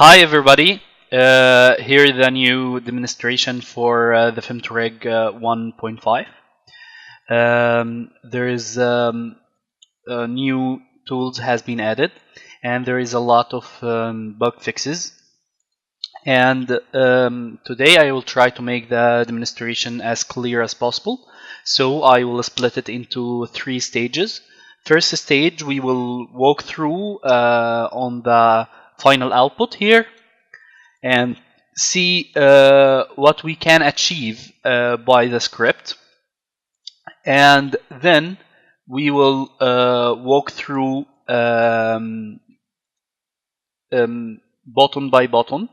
Hi everybody, here is the new demonstration for the FemtoRig 1.5. There is new tools has been added, and there is a lot of bug fixes. And today I will try to make the demonstration as clear as possible. So I will split it into 3 stages. First stage, we will walk through on the final output here and see what we can achieve by the script, and then we will walk through button by button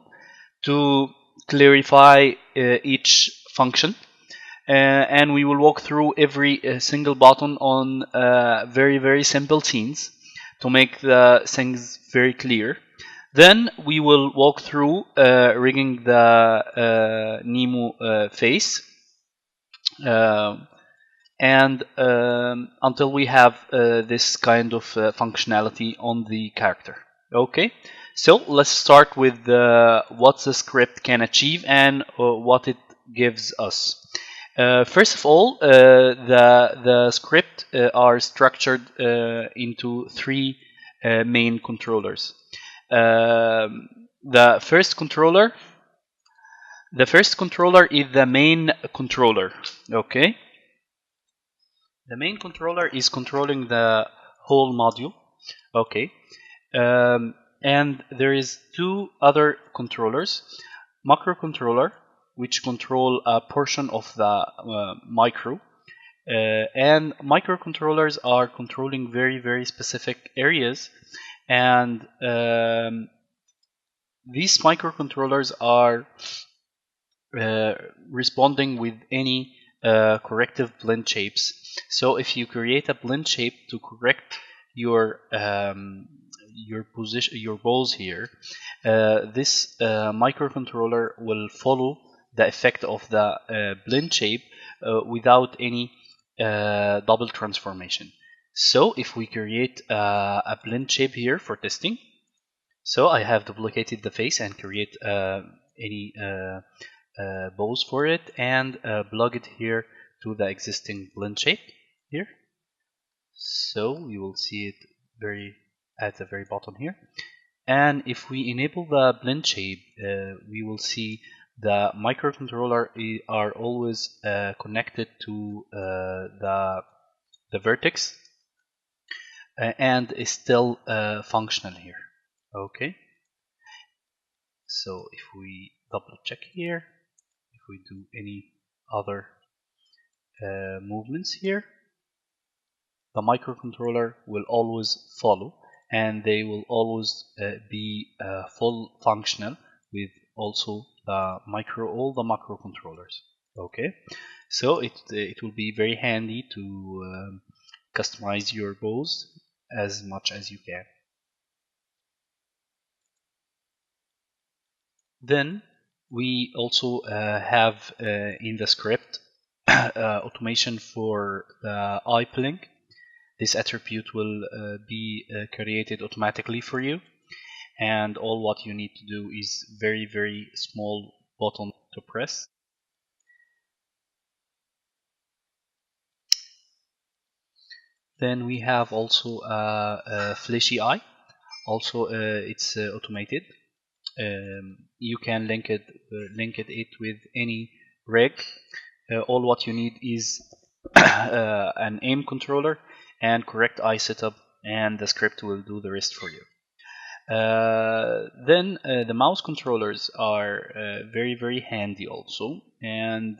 to clarify each function, and we will walk through every single button on very simple scenes to make the things very clear. Then we will walk through rigging the Nemo face, and until we have this kind of functionality on the character. Okay, so let's start with what the script can achieve and what it gives us. First of all, the script are structured into 3 main controllers. The first controller is the main controller. Okay, the main controller is controlling the whole module. Okay, and there is 2 other controllers: microcontroller, which control a portion of the micro, and microcontrollers are controlling very specific areas, and these microcontrollers are responding with any corrective blend shapes. So if you create a blend shape to correct your position, your balls here, this microcontroller will follow the effect of the blend shape without any double transformation. So if we create a blend shape here for testing, so I have duplicated the face and create any bows for it, and plug it here to the existing blend shape here. So you will see it at the very bottom here. And if we enable the blend shape, we will see the microcontroller are always connected to the vertex and is still functional here. Okay, so if we double check here, if we do any other movements here, the microcontroller will always follow, and they will always be full functional with also all the microcontrollers. Okay, so it will be very handy to customize your bows as much as you can. Then we also have in the script automation for the eye blink. This attribute will be created automatically for you, and all what you need to do is very small button to press. Then we have also a fleshy eye. Also, it's automated. You can link it with any rig. All what you need is an aim controller and correct eye setup, and the script will do the rest for you. Then the mouse controllers are very handy also, and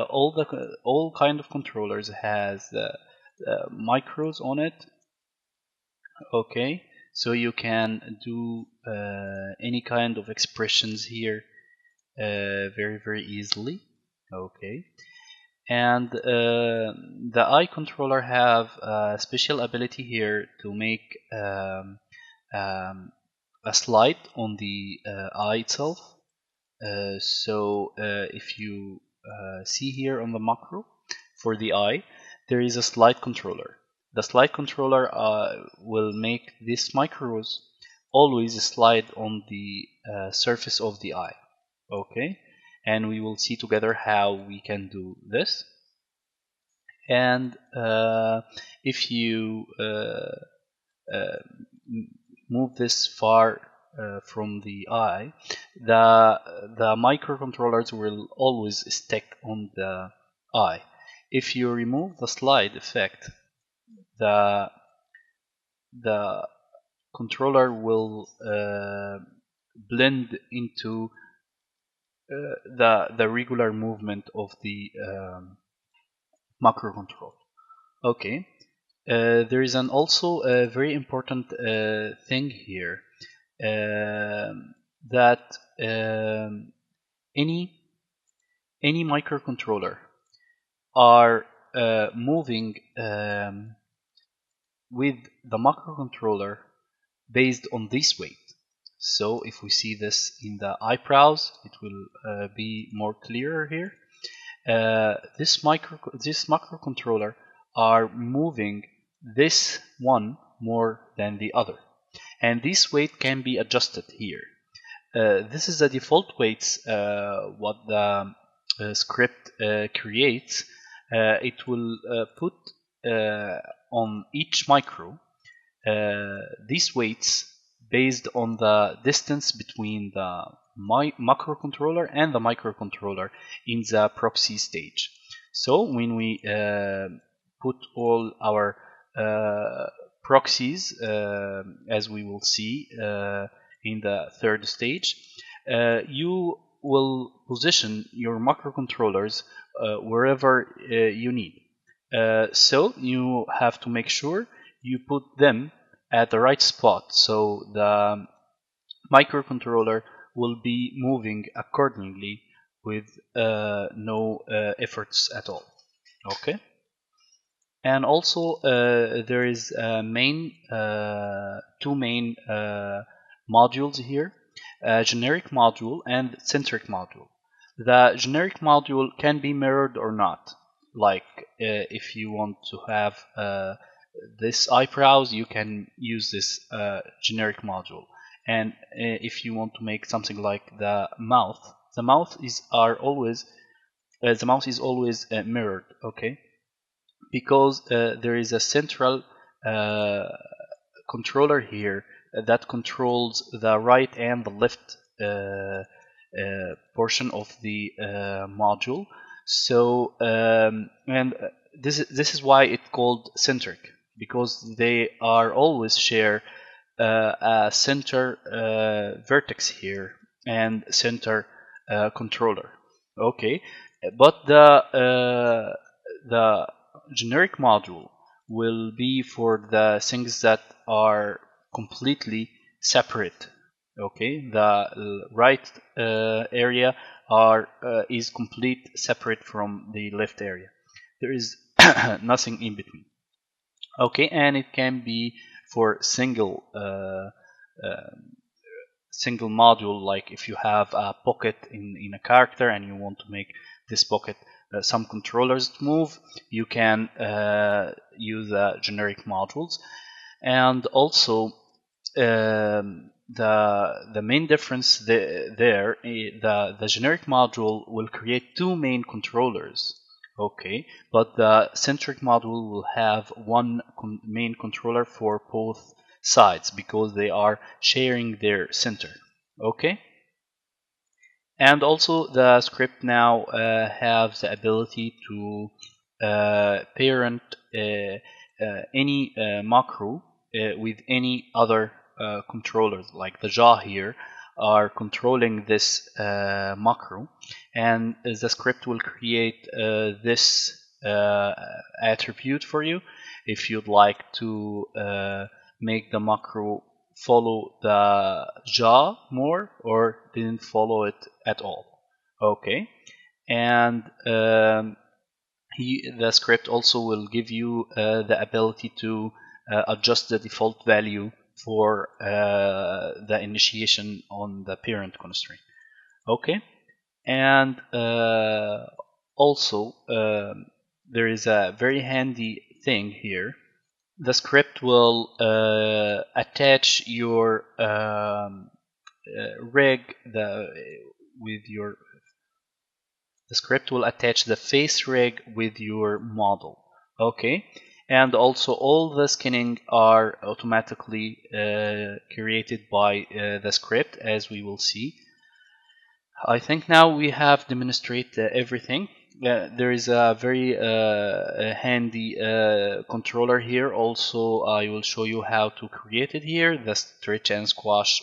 all kind of controllers has micros on it. Okay, so you can do any kind of expressions here very easily. Okay, and the eye controller have a special ability here to make a slide on the eye itself. So if you see here on the macro for the eye, there is a slide controller. The slide controller will make these micros always slide on the surface of the eye. Okay, and we will see together how we can do this. And if you move this far from the eye, the microcontrollers will always stick on the eye. If you remove the slide effect, the controller will blend into the regular movement of the macrocontroller. Okay. There is also a very important thing here, that any microcontroller are moving with the microcontroller based on this weight. So if we see this in the eyebrows, it will be more clearer here. This microcontroller are moving this one more than the other, and this weight can be adjusted here. This is the default weights what the script creates. It will put on each micro these weights based on the distance between the macrocontroller and the microcontroller in the proxy stage. So when we put all our proxies, as we will see in the third stage, you will position your microcontrollers wherever you need. So you have to make sure you put them at the right spot, so the microcontroller will be moving accordingly with no efforts at all. Okay. And also there is two main modules here, generic module and centric module. The generic module can be mirrored or not. Like if you want to have this eyebrows, you can use this generic module. And if you want to make something like the mouth is always mirrored. Okay, because there is a central controller here that controls the right and the left portion of the module. So and this is why it's called centric, because they are always share a center vertex here and center controller. Okay, but the generic module will be for the things that are completely separate. Okay, the right area is complete separate from the left area. There is nothing in between. Okay, and it can be for single module, like if you have a pocket in a character and you want to make this pocket some controllers to move, you can use generic modules. And also the main difference there, the generic module will create two main controllers. Okay, but the centric module will have one main controller for both sides because they are sharing their center. Okay, and also the script now has the ability to parent any macro with any other controllers, like the jaw here are controlling this macro, and the script will create this attribute for you if you'd like to make the macro follow the jaw more or didn't follow it at all. Okay, and the script also will give you the ability to adjust the default value for the initiation on the parent constraint. Okay, and also there is a very handy thing here the script will attach your rig the script will attach the face rig with your model. Okay, and also all the skinning are automatically created by the script, as we will see. I think now we have demonstrated everything. There is a very handy controller here. Also, I will show you how to create it here, the stretch and squash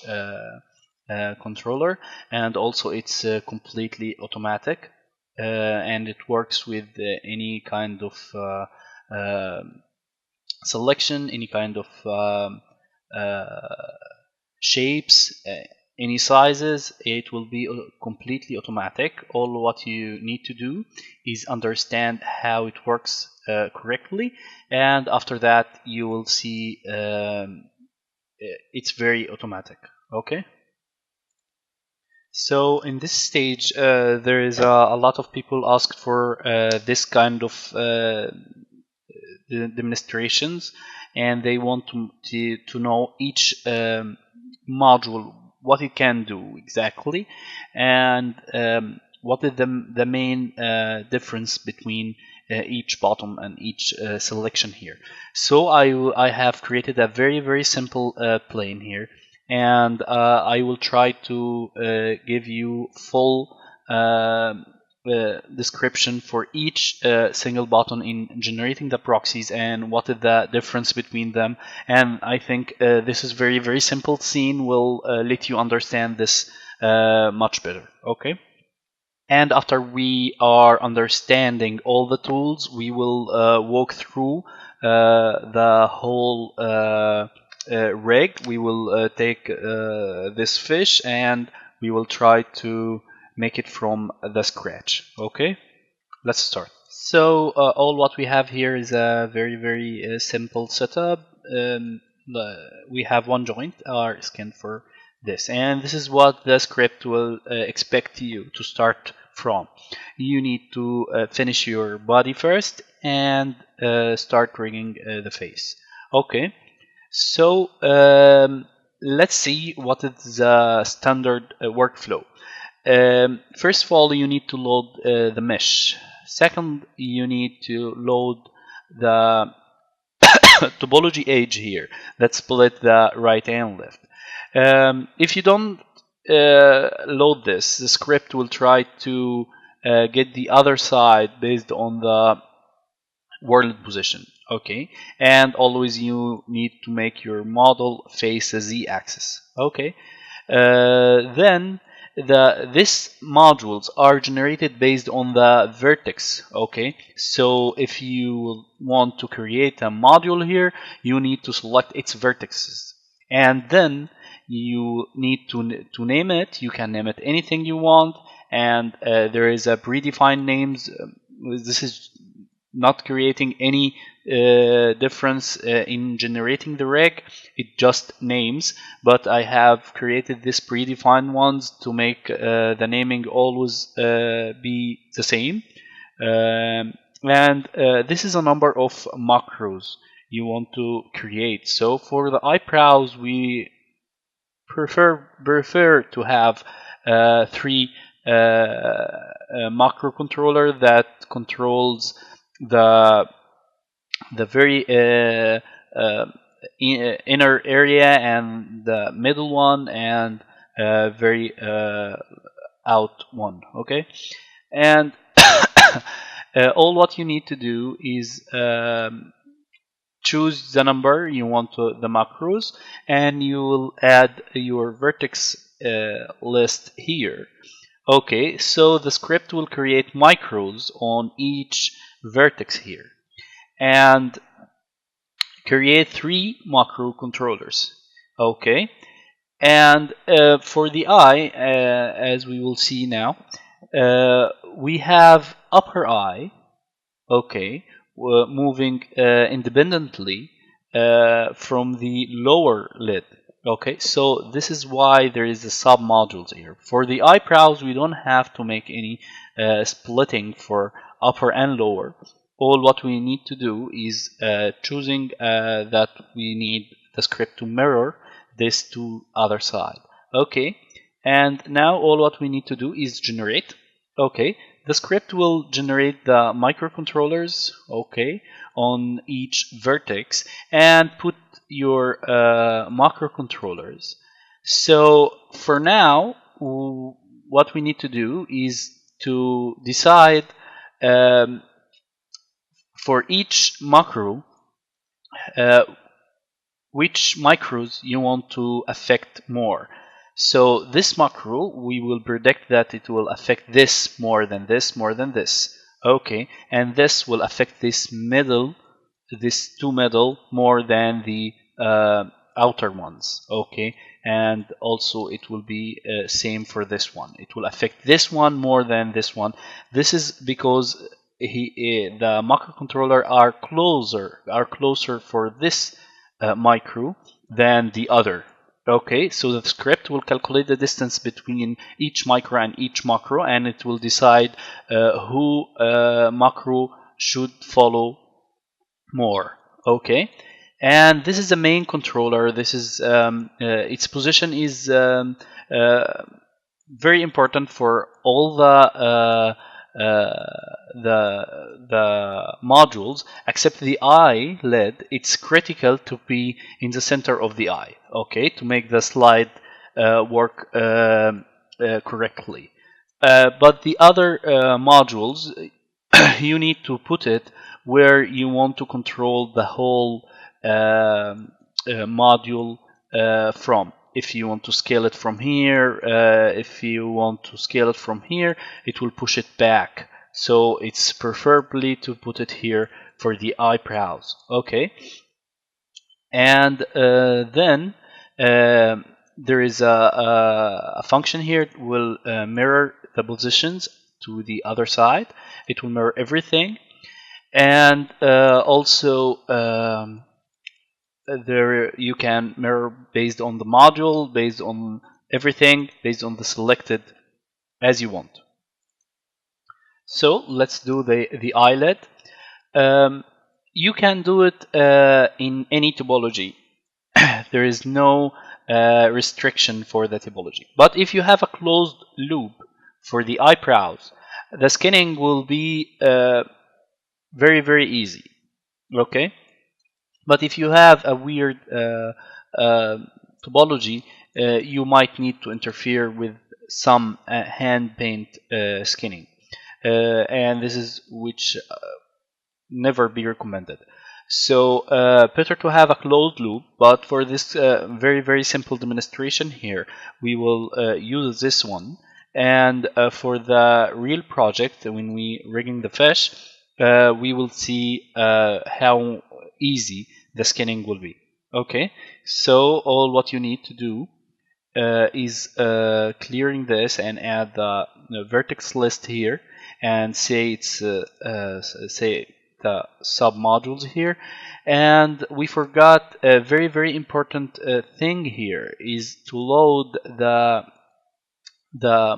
controller, and also it's completely automatic, and it works with any kind of selection, any kind of shapes, any sizes. It will be completely automatic. All what you need to do is understand how it works correctly, and after that you will see it's very automatic. Okay, so in this stage there is a lot of people asked for this kind of demonstrations, and they want to know each module, what it can do exactly, and what is the main difference between each bottom and each selection here. So I have created a very simple plane here, and I will try to give you full description for each single button in generating the proxies and what is the difference between them. And I think this is very simple scene will let you understand this much better. Okay, and after we are understanding all the tools, we will walk through the whole rig. We will take this fish and we will try to make it from the scratch. Okay, let's start. So all what we have here is a very simple setup. We have one joint are scanned for this, and this is what the script will expect you to start from. You need to finish your body first and start rigging the face. Okay, so let's see what is the standard workflow. First of all, you need to load the mesh. Second, you need to load the topology edge here that split the right and left. If you don't load this, the script will try to get the other side based on the world position. Okay, and always you need to make your model face the z-axis. Okay, then these modules are generated based on the vertex. Okay, so if you want to create a module here, you need to select its vertices, and then you need to name it. You can name it anything you want, and there is a predefined names. This is not creating any difference in generating the rig. It just names, but I have created this predefined ones to make the naming always be the same. And this is a number of macros you want to create. So for the eyebrows, we prefer to have three macro controller that controls the very inner area and the middle one and very out one. Okay, and all what you need to do is choose the number you want the macros, and you will add your vertex list here. Okay, so the script will create macros on each vertex here and create three macro controllers. Okay, and for the eye, as we will see now, we have upper eye. Okay, moving independently from the lower lid. Okay, so this is why there is a sub modules here. For the eyebrows, we don't have to make any splitting for upper and lower. all what we need to do is choosing that we need the script to mirror this to other side. Okay, and now all what we need to do is generate. Okay, the script will generate the microcontrollers, okay, on each vertex and put your microcontrollers. So for now, what we need to do is to decide for each macro which macros you want to affect more. So this macro, we will predict that it will affect this more than this, more than this. Okay, and this will affect this middle, this two middle more than the outer ones. Okay, and also it will be same for this one. It will affect this one more than this one. This is because the microcontroller are closer for this micro than the other. Okay, so the script will calculate the distance between each micro and each macro, and it will decide who macro should follow more. Okay, and this is the main controller. This is its position is very important for all the modules except the eye lid. It's critical to be in the center of the eye, okay, to make the slide work correctly. But the other modules, you need to put it where you want to control the whole module from. If you want to scale it from here, if you want to scale it from here, it will push it back. So it's preferably to put it here for the eyebrows. Okay, and then there is a function here. It will mirror the positions to the other side. It will mirror everything, and also there you can mirror based on the module, based on everything, based on the selected as you want. So let's do the eyelid. You can do it in any topology. There is no restriction for the topology. But if you have a closed loop for the eyebrows, the skinning will be very, very easy. Okay? But if you have a weird topology, you might need to interfere with some hand paint skinning. And this is which never be recommended. So better to have a closed loop, but for this very, very simple demonstration here, we will use this one. And for the real project, when we rigging the fish, we will see how easy the skinning will be. Okay, so all what you need to do is clearing this and add the vertex list here, and say it's say the sub modules here. And we forgot a very, very important thing here is to load the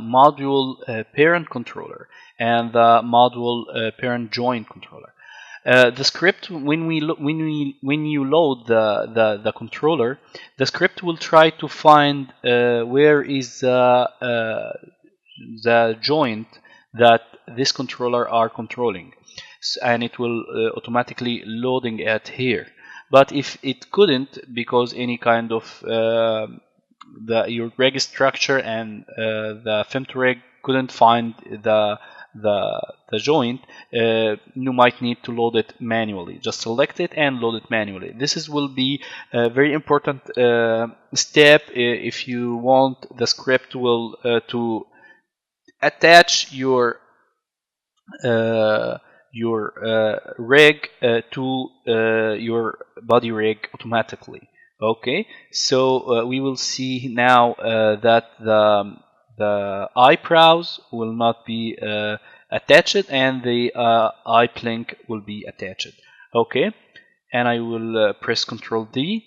module parent controller and the module parent joint controller. The script, when you load the controller, the script will try to find where is the joint that this controller are controlling, and it will automatically loading it here. But if it couldn't, because any kind of your reg structure and the FemtoRig couldn't find the joint, you might need to load it manually. Just select it and load it manually. This will be a very important step if you want the script will to attach your rig to your body rig automatically. Okay, so we will see now that the eyebrows will not be attached and the eye plink will be attached. Okay, and I will press Ctrl D,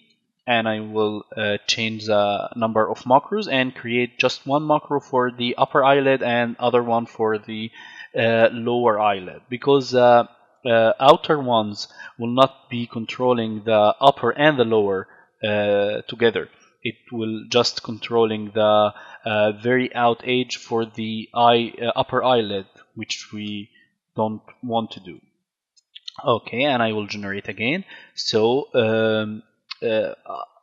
and I will change the number of macros and create just one macro for the upper eyelid and other one for the lower eyelid, because outer ones will not be controlling the upper and the lower together. It will just controlling the very out edge for the upper eyelid, which we don't want to do. Okay, and I will generate again. So uh,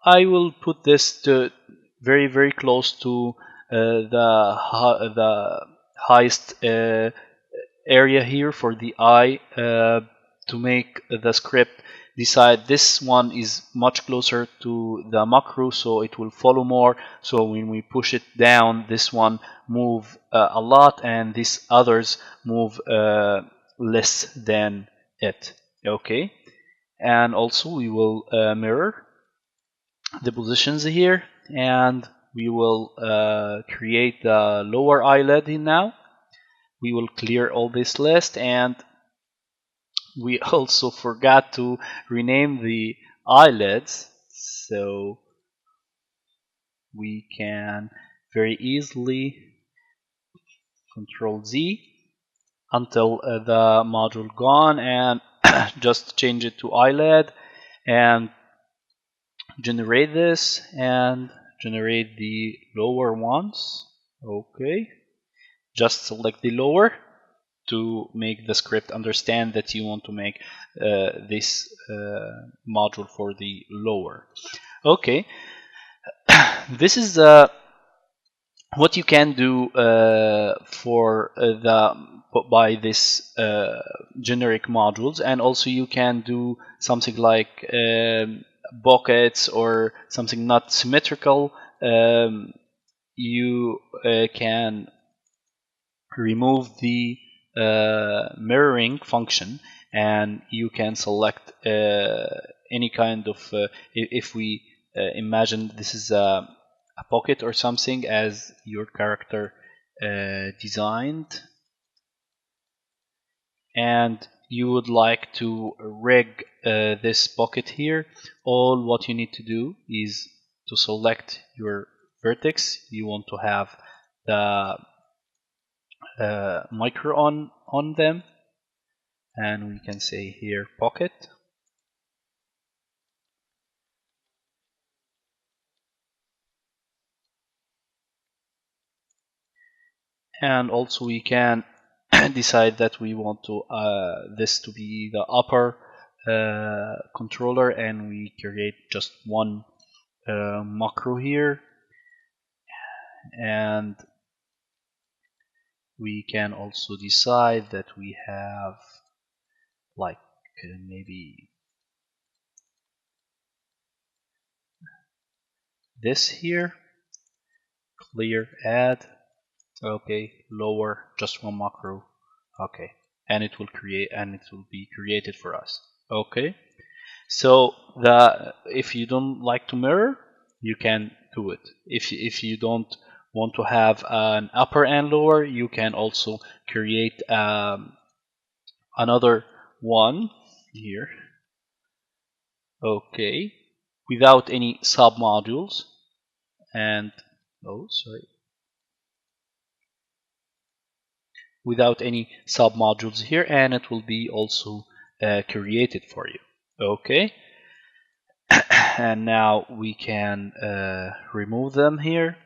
I will put this to very close to the highest area here for the eye to make the script decide this one is much closer to the macro, so it will follow more. So when we push it down, this one move a lot, and these others move less than it. Okay, and also we will mirror the positions here, and we will create the lower eyelid here now. We will clear all this list, and we also forgot to rename the eyelids, so we can very easily Control Z until the module gone, and just change it to eyelid and generate this and generate the lower ones. Okay, just select the lower to make the script understand that you want to make this module for the lower. Okay, this is what you can do for by this generic modules, and also you can do something like buckets or something not symmetrical. You can remove the mirroring function, and you can select any kind of if we imagine this is a pocket or something as your character designed, and you would like to rig this pocket here. All what you need to do is to select your vertex. You want to have the micro on them, and we can say here pocket, and also we can decide that we want to this to be the upper controller, and we create just one macro here, and we can also decide that we have like maybe this here, clear, add. Okay, lower, just one macro. Okay, and it will create, and it will be created for us. Okay, so if you don't like to mirror, you can do it. If you don't want to have an upper and lower, you can also create another one here. Okay, without any sub modules, and oh sorry, without any sub modules here, and it will be also created for you. Okay, and now we can remove them here,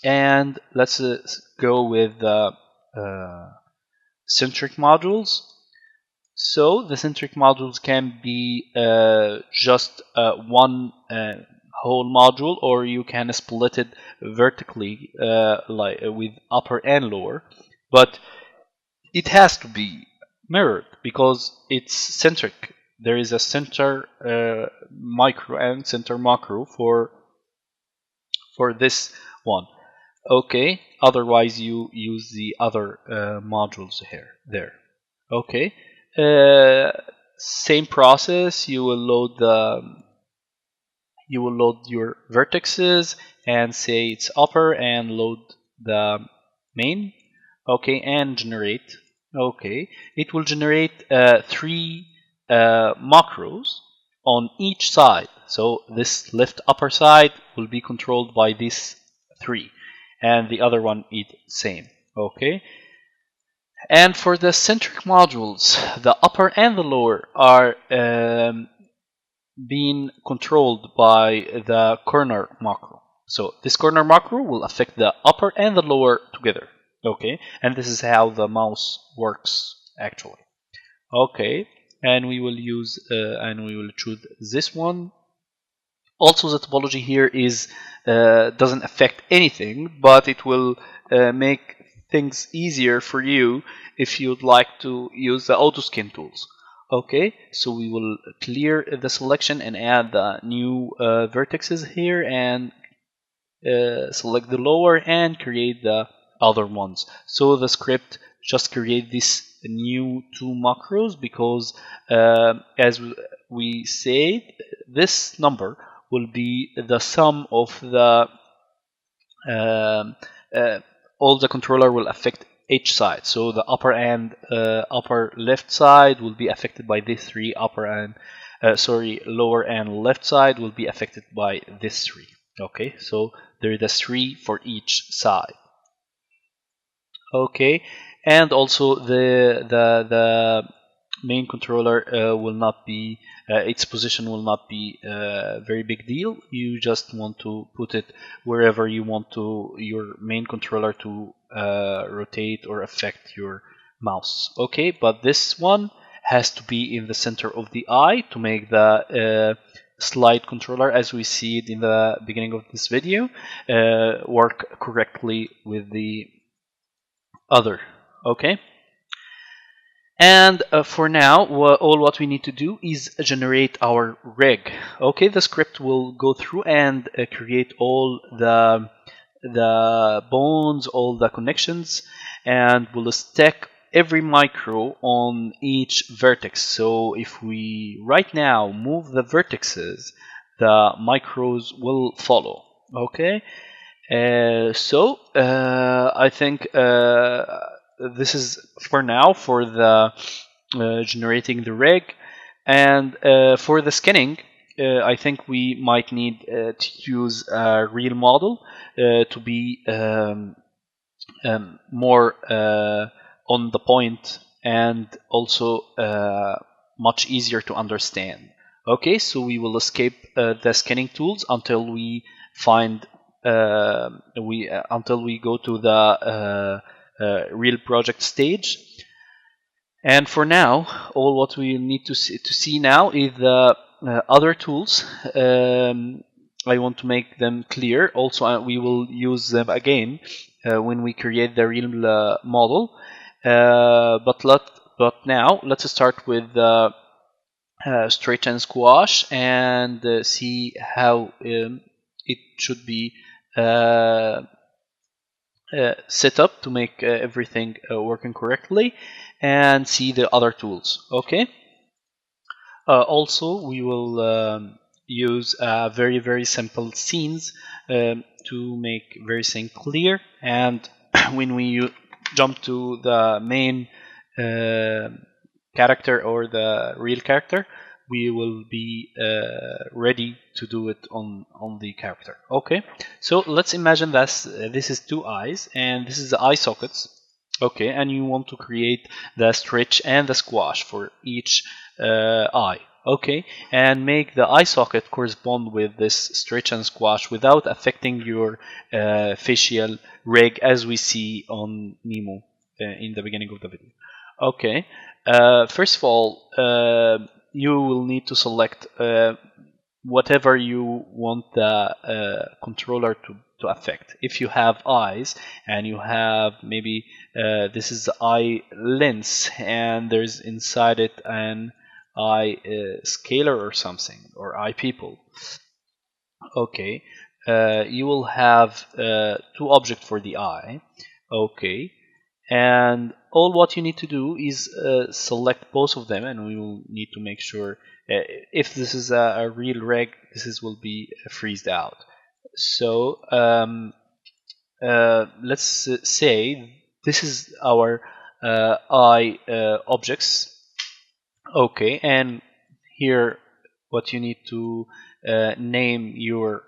and let's go with the Centric modules. So the Centric modules can be just one whole module, or you can split it vertically like with upper and lower, but it has to be mirrored because it's centric. There is a center micro and center macro for this one. Okay, otherwise you use the other modules here there. Okay, same process. You will load your vertices and say it's upper, and load the main. Okay, and generate. Okay, it will generate 3 macros on each side. So this left upper side will be controlled by these 3, and the other one is same. Okay, And for the centric modules, the upper and the lower are being controlled by the corner macro. So this corner macro will affect the upper and the lower together. Okay, and this is how the mouse works actually. Okay, and we will use and we will choose this one. Also, the topology here is doesn't affect anything, but it will make things easier for you if you'd like to use the auto skin tools. Okay, so we will clear the selection and add the new vertices here and select the lower and create the other ones. So the script just create these new two macros because as we said, this number will be the sum of the um, uh, all the controller will affect each side. So the upper and upper left side will be affected by these three. Upper and lower and left side will be affected by this three. Okay, so there is a three for each side. Okay, and also the main controller will not be its position will not be a very big deal. You just want to put it wherever you want to your main controller to rotate or affect your mouse. Okay, but this one has to be in the center of the eye to make the slide controller, as we see it in the beginning of this video, work correctly with the other. Okay, and for now all what we need to do is generate our rig. Okay, the script will go through and create all the bones, all the connections, and will stack every micro on each vertex. So if we right now move the vertices, the micros will follow. Okay, I think this is for now for the generating the rig, and for the scanning, I think we might need to use a real model to be more on the point and also much easier to understand. Okay, so we will escape the scanning tools until we find until we go to the real project stage. And for now, all what we need to see now is the other tools. I want to make them clear. Also, we will use them again when we create the real model. But now let's start with stretch and squash and see how it should be set up to make everything working correctly, and see the other tools. Okay. Also, we will use very simple scenes to make everything clear. And when we jump to the main character or the real character, we will be ready to do it on the character. Okay, so let's imagine that this is two eyes and this is the eye sockets. Okay, and you want to create the stretch and the squash for each eye. Okay, and make the eye socket correspond with this stretch and squash without affecting your facial rig, as we see on Nemo in the beginning of the video. Okay, first of all, you will need to select whatever you want the controller to affect. If you have eyes and you have maybe this is the eye lens and there's inside it an eye scaler or something, or eye people. Okay, you will have two objects for the eye. Okay, and all what you need to do is select both of them, and we will need to make sure if this is a real rig, this will be freezed out. So let's say this is our eye objects. Okay, and here what you need to name your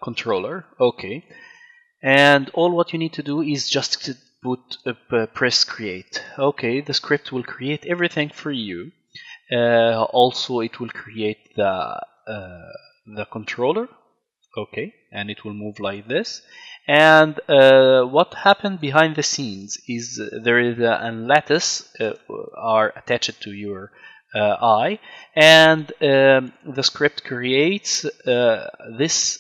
controller. Okay, And all what you need to do is just to press create. Okay, the script will create everything for you. Also, it will create the controller. Okay, and it will move like this. And what happened behind the scenes is there is a lattice are attached to your eye, and the script creates this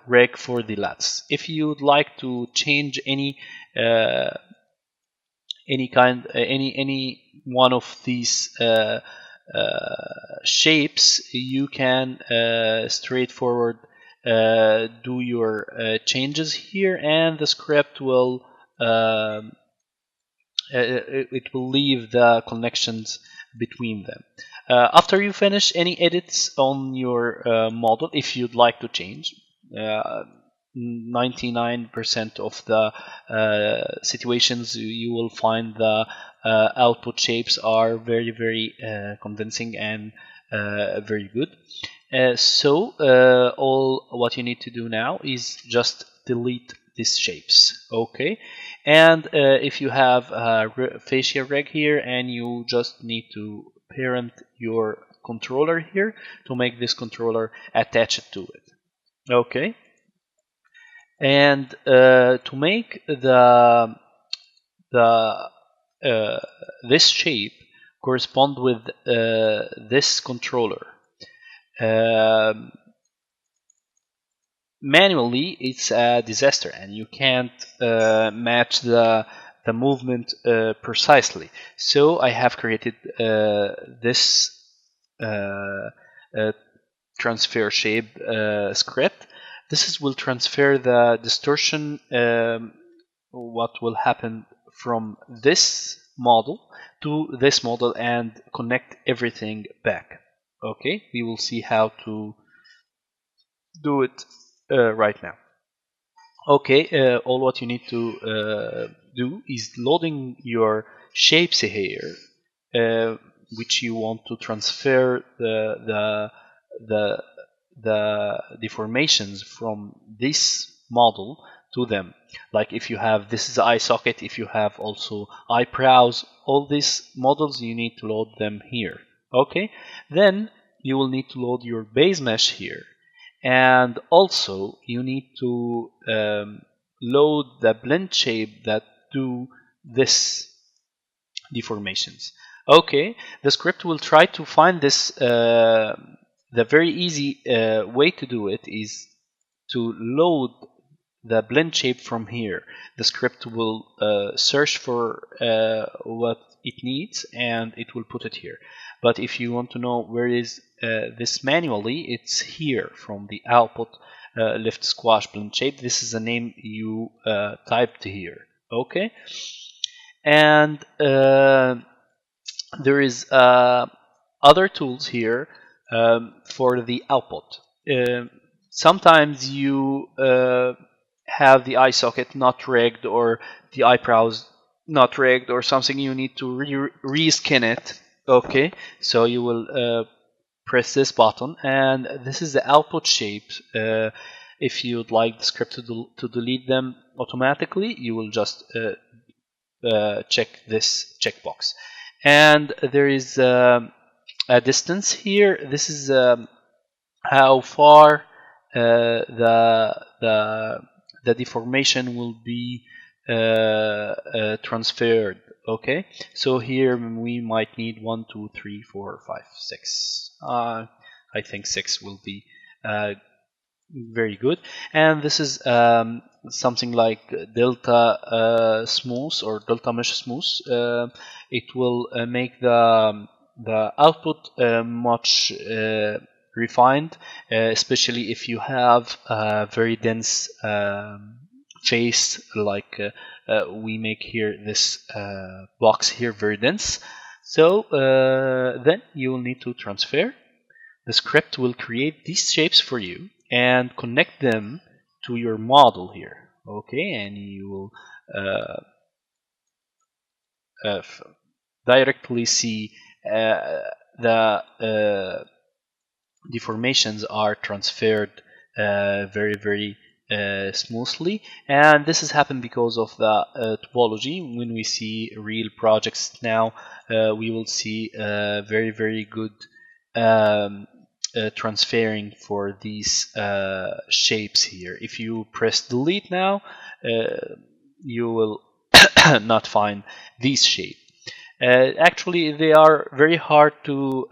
rig for the lattice. If you would like to change uh, any one of these shapes, you can straightforward do your changes here, and the script will it will leave the connections between them. After you finish any edits on your model, if you'd like to change, 99% of the situations you will find the output shapes are very convincing and very good. So all what you need to do now is just delete these shapes. Okay, and if you have a fascia rig here, and you just need to parent your controller here to make this controller attached to it. Okay, and to make the this shape correspond with this controller, manually it's a disaster, and you can't match the movement precisely. So I have created this transfer shape script. Will transfer the distortion, what will happen from this model to this model, and connect everything back. Okay, we will see how to do it right now. Okay, all what you need to do is loading your shapes here, which you want to transfer the the deformations from this model to them. Like if you have, this is eye socket, if you have also eyebrows, all these models you need to load them here. Okay, then you will need to load your base mesh here, and also you need to load the blend shape that do this deformations. Okay, the script will try to find this. The very easy way to do it is to load the blend shape from here. The script will search for what it needs, and it will put it here. But if you want to know where is this manually, it's here from the output lift squash blend shape. This is the name you typed here. Okay, and there is other tools here for the output. Sometimes you have the eye socket not rigged, or the eyebrows not rigged, or something. You need to reskin it. Okay, so you will press this button, and this is the output shape. If you'd like the script to delete them automatically, you will just check this checkbox. And there is a distance here. This is how far the deformation will be transferred. Okay, so here we might need 1, 2, 3, 4, 5, 6. I think 6 will be very good. And this is something like delta smooth or delta mesh smooth. It will make the output much refined, especially if you have a very dense face, like we make here this box here, very dense. So then you will need to transfer. The script will create these shapes for you and connect them to your model here. Okay, and you will directly see the deformations are transferred very smoothly, and this has happened because of the topology. When we see real projects now, we will see very good transferring for these shapes here. If you press delete now, you will not find these shapes. Actually, they are very hard to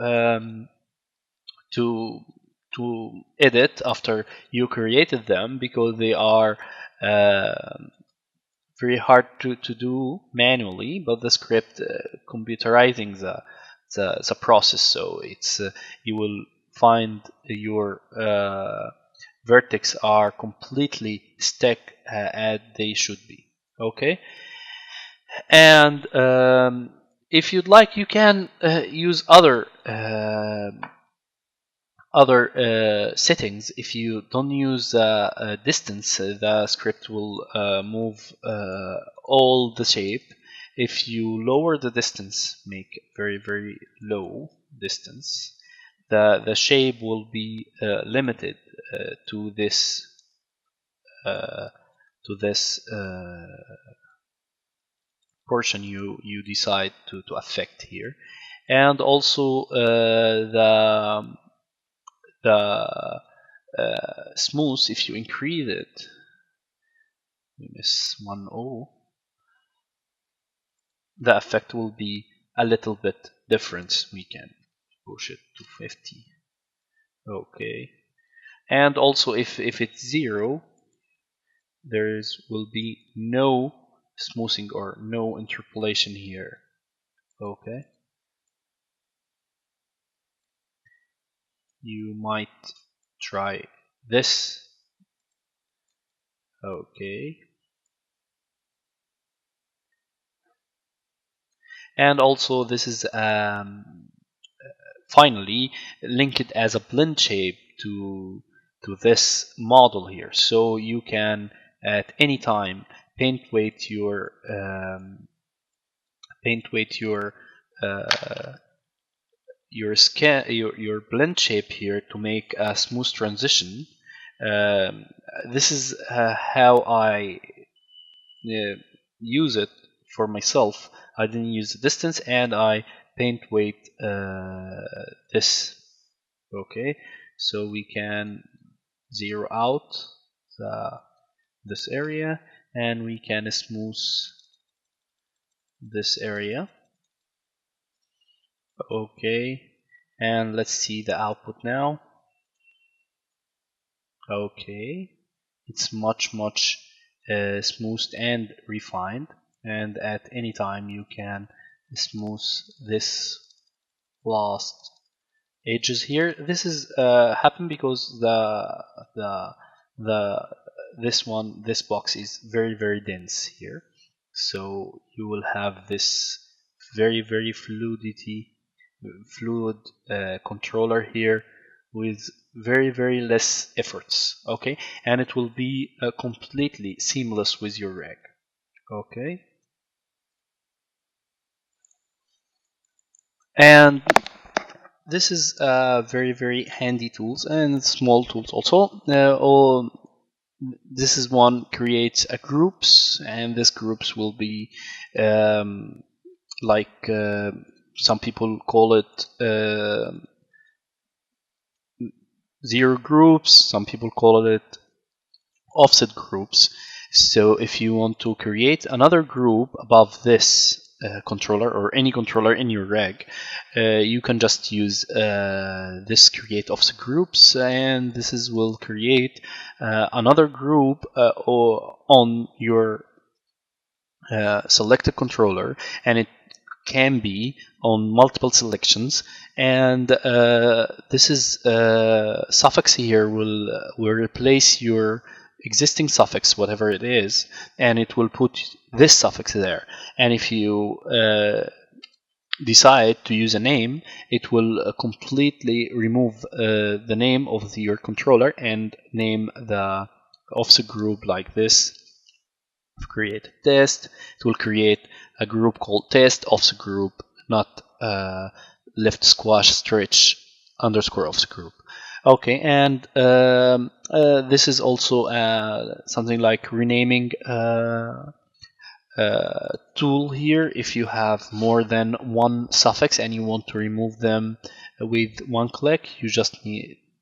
edit after you created them, because they are very hard to do manually, but the script computerizing the process, so it's you will find your vertex are completely stuck as they should be. Okay, and if you'd like, you can use other settings. If you don't use distance, the script will move all the shape. If you lower the distance, make very low distance, the shape will be limited to this portion you decide to affect here. And also the smooth, if you increase it, -10, the effect will be a little bit different. We can push it to 50. Okay, and also if it's 0, there will be no smoothing or no interpolation here. Okay, you might try this. Okay, and also this is finally link it as a blend shape to this model here, so you can at any time paint weight your scan your blend shape here to make a smooth transition. This is how I use it for myself. I didn't use the distance, and I paint weight this. Okay, so we can zero out this area, and we can smooth this area. Okay, and let's see the output now. Okay, it's much smoothed and refined, and at any time you can smooth this last edges here. This is happen because this box is very dense here, so you will have this very fluid controller here with very less efforts. Okay, and it will be completely seamless with your rig. Okay, and this is very handy tools and small tools also. This is one creates a groups, and this groups will be like some people call it zero groups, some people call it offset groups. So if you want to create another group above this controller or any controller in your rig, you can just use this create offset groups, and this will create another group on your selected controller, and it can be on multiple selections. And this is suffix here will replace your existing suffix, whatever it is, and it will put this suffix there. And if you decide to use a name, it will completely remove the name of your controller and name the offset group like this. Create a test, it will create a group called test offset group, not left squash stretch underscore offset group. Okay, and this is also something like renaming tool here. If you have more than one suffix and you want to remove them with one click, you just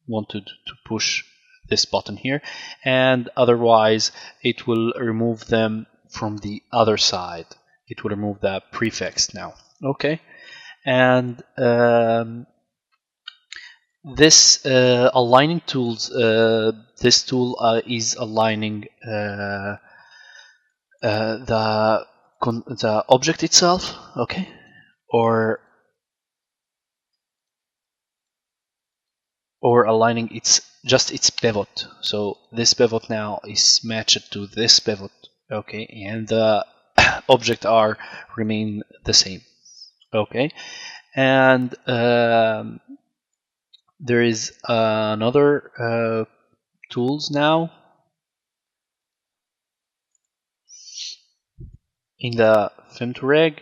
wanted to push this button here, and otherwise it will remove them from the other side. It will remove the prefix now. Okay, and this aligning tools, this tool is aligning the object itself, okay, or aligning its pivot. So this pivot now is matched to this pivot, okay, and the object R remain the same, okay, and there is another tools now in the FemtoRig.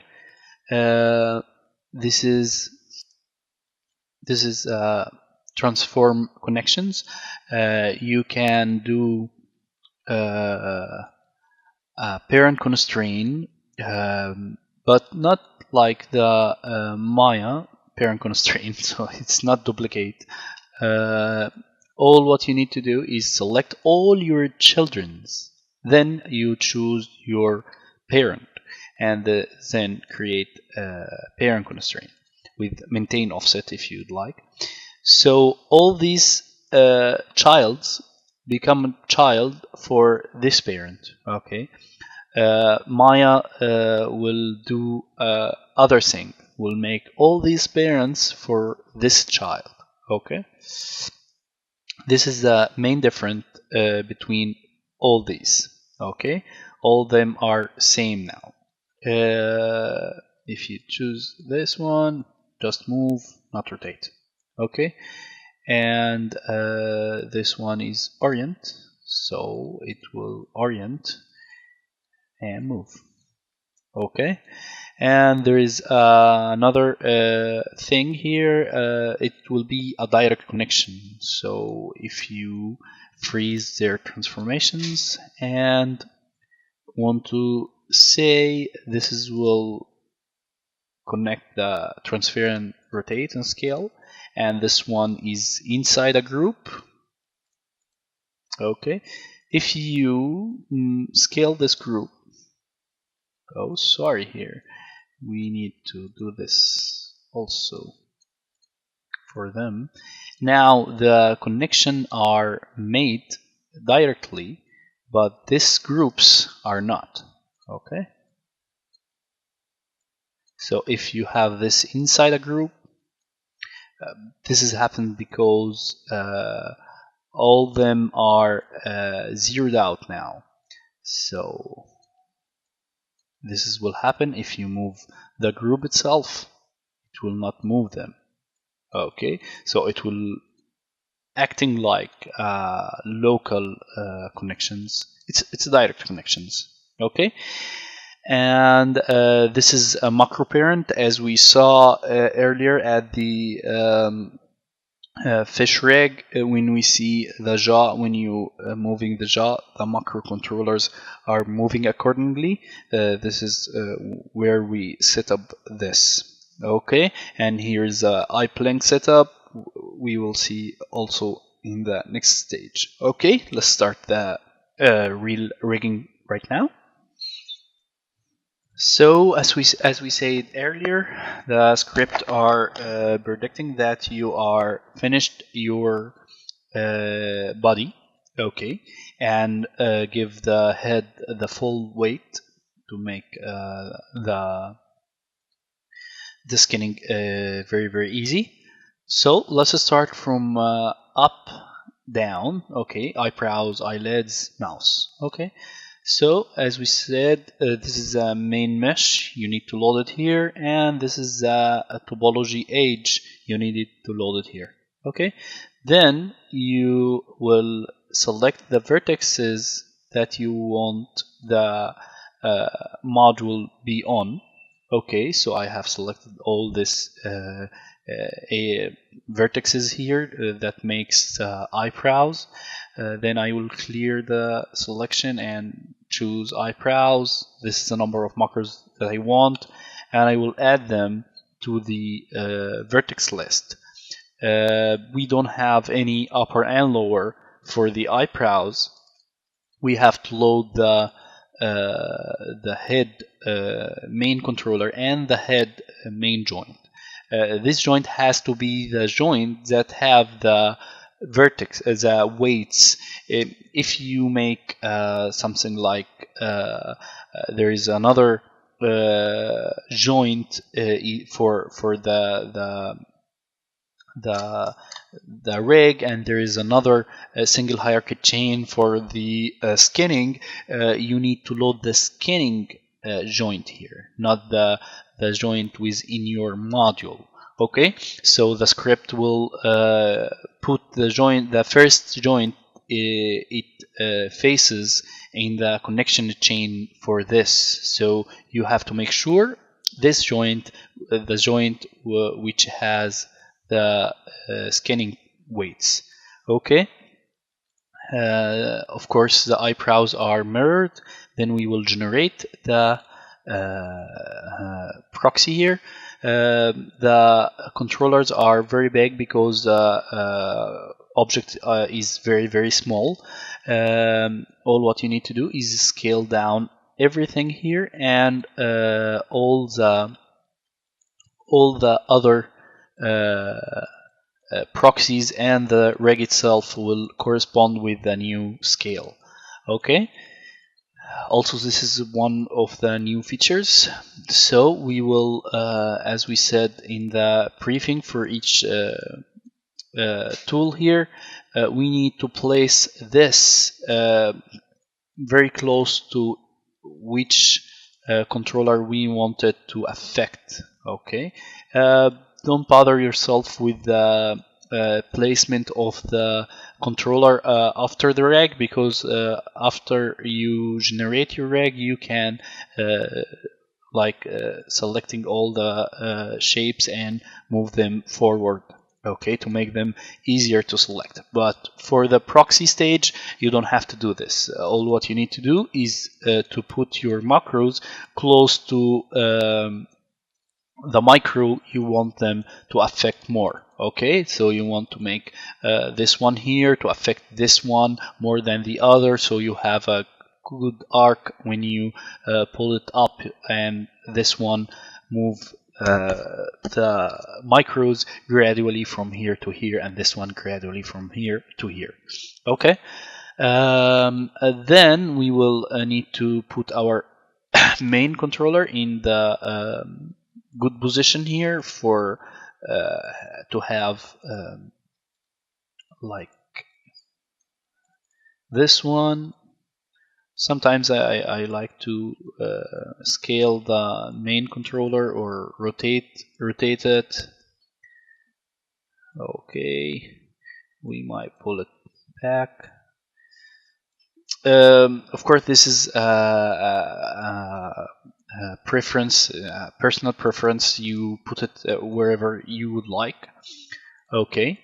This is transform connections. You can do a parent constraint, but not like the Maya parent constraint, so it's not duplicate. All what you need to do is select all your children's, then you choose your parent, and then create a parent constraint with maintain offset if you'd like. So all these childs become a child for this parent, okay. Maya will do other thing, will make all these parents for this child, okay. This is the main difference between all these, okay. All of them are same now. If you choose this one, just move, not rotate, okay. And this one is orient, so it will orient and move, okay. And there is another thing here. It will be a direct connection, so if you freeze their transformations and want to say this is will connect the transfer and rotate and scale, and this one is inside a group, okay. If you scale this group, oh sorry, here we need to do this also for them. Now the connection are made directly, but these groups are not, okay. So if you have this inside a group, this has happened because all of them are zeroed out now. So this will happen if you move the group itself. It will not move them, okay. So it will acting like local connections. It's direct connections, okay. And this is a macro parent, as we saw earlier at the fish rig. When we see the jaw, when you moving the jaw, the macro controllers are moving accordingly. This is where we set up this, okay. And here's a iPlink setup. We will see also in the next stage. Okay, let's start the real rigging right now. So as we said earlier, the script are predicting that you are finished your body, okay, and give the head the full weight to make the skinning very easy. So let's start from up down, okay. Eyebrows, eyelids, mouse, okay. So as we said, this is a main mesh, you need to load it here, and this is a topology edge, you need it to load it here, okay. Then you will select the vertices that you want the module be on, Okay, so I have selected all this vertices here that makes eyebrows. Then I will clear the selection and choose eyebrows. This is the number of markers that I want, and I will add them to the vertex list. We don't have any upper and lower for the eyebrows. We have to load the head main controller and the head main joint. This joint has to be the joint that have the vertex as weights. If you make something like there is another joint for the rig, and there is another single hierarchy chain for the skinning, you need to load the skinning joint here, not the joint within your module. Okay, so the script will put the first joint it faces in the connection chain for this. So you have to make sure this joint, the joint which has the scanning weights. Okay. Of course, the eyebrows are mirrored. Then we will generate the proxy here. The controllers are very big because the object is very small. All what you need to do is scale down everything here, and all the other proxies and the rig itself will correspond with the new scale. Okay. Also, this is one of the new features. So we will, as we said in the briefing for each tool here, we need to place this very close to which controller we wanted to affect. Okay. Don't bother yourself with the placement of the controller after the reg, because after you generate your reg, you can selecting all the shapes and move them forward, okay, to make them easier to select. But for the proxy stage, you don't have to do this. All what you need to do is to put your macros close to the micro you want them to affect more. Okay, so you want to make this one here to affect this one more than the other, so you have a good arc when you pull it up, and this one move the micros gradually from here to here, and this one gradually from here to here. Okay, then we will need to put our main controller in the good position here for to have like this one. Sometimes I like to scale the main controller or rotate it. Okay, we might pull it back. Of course, this is preference, personal preference. You put it wherever you would like. Okay.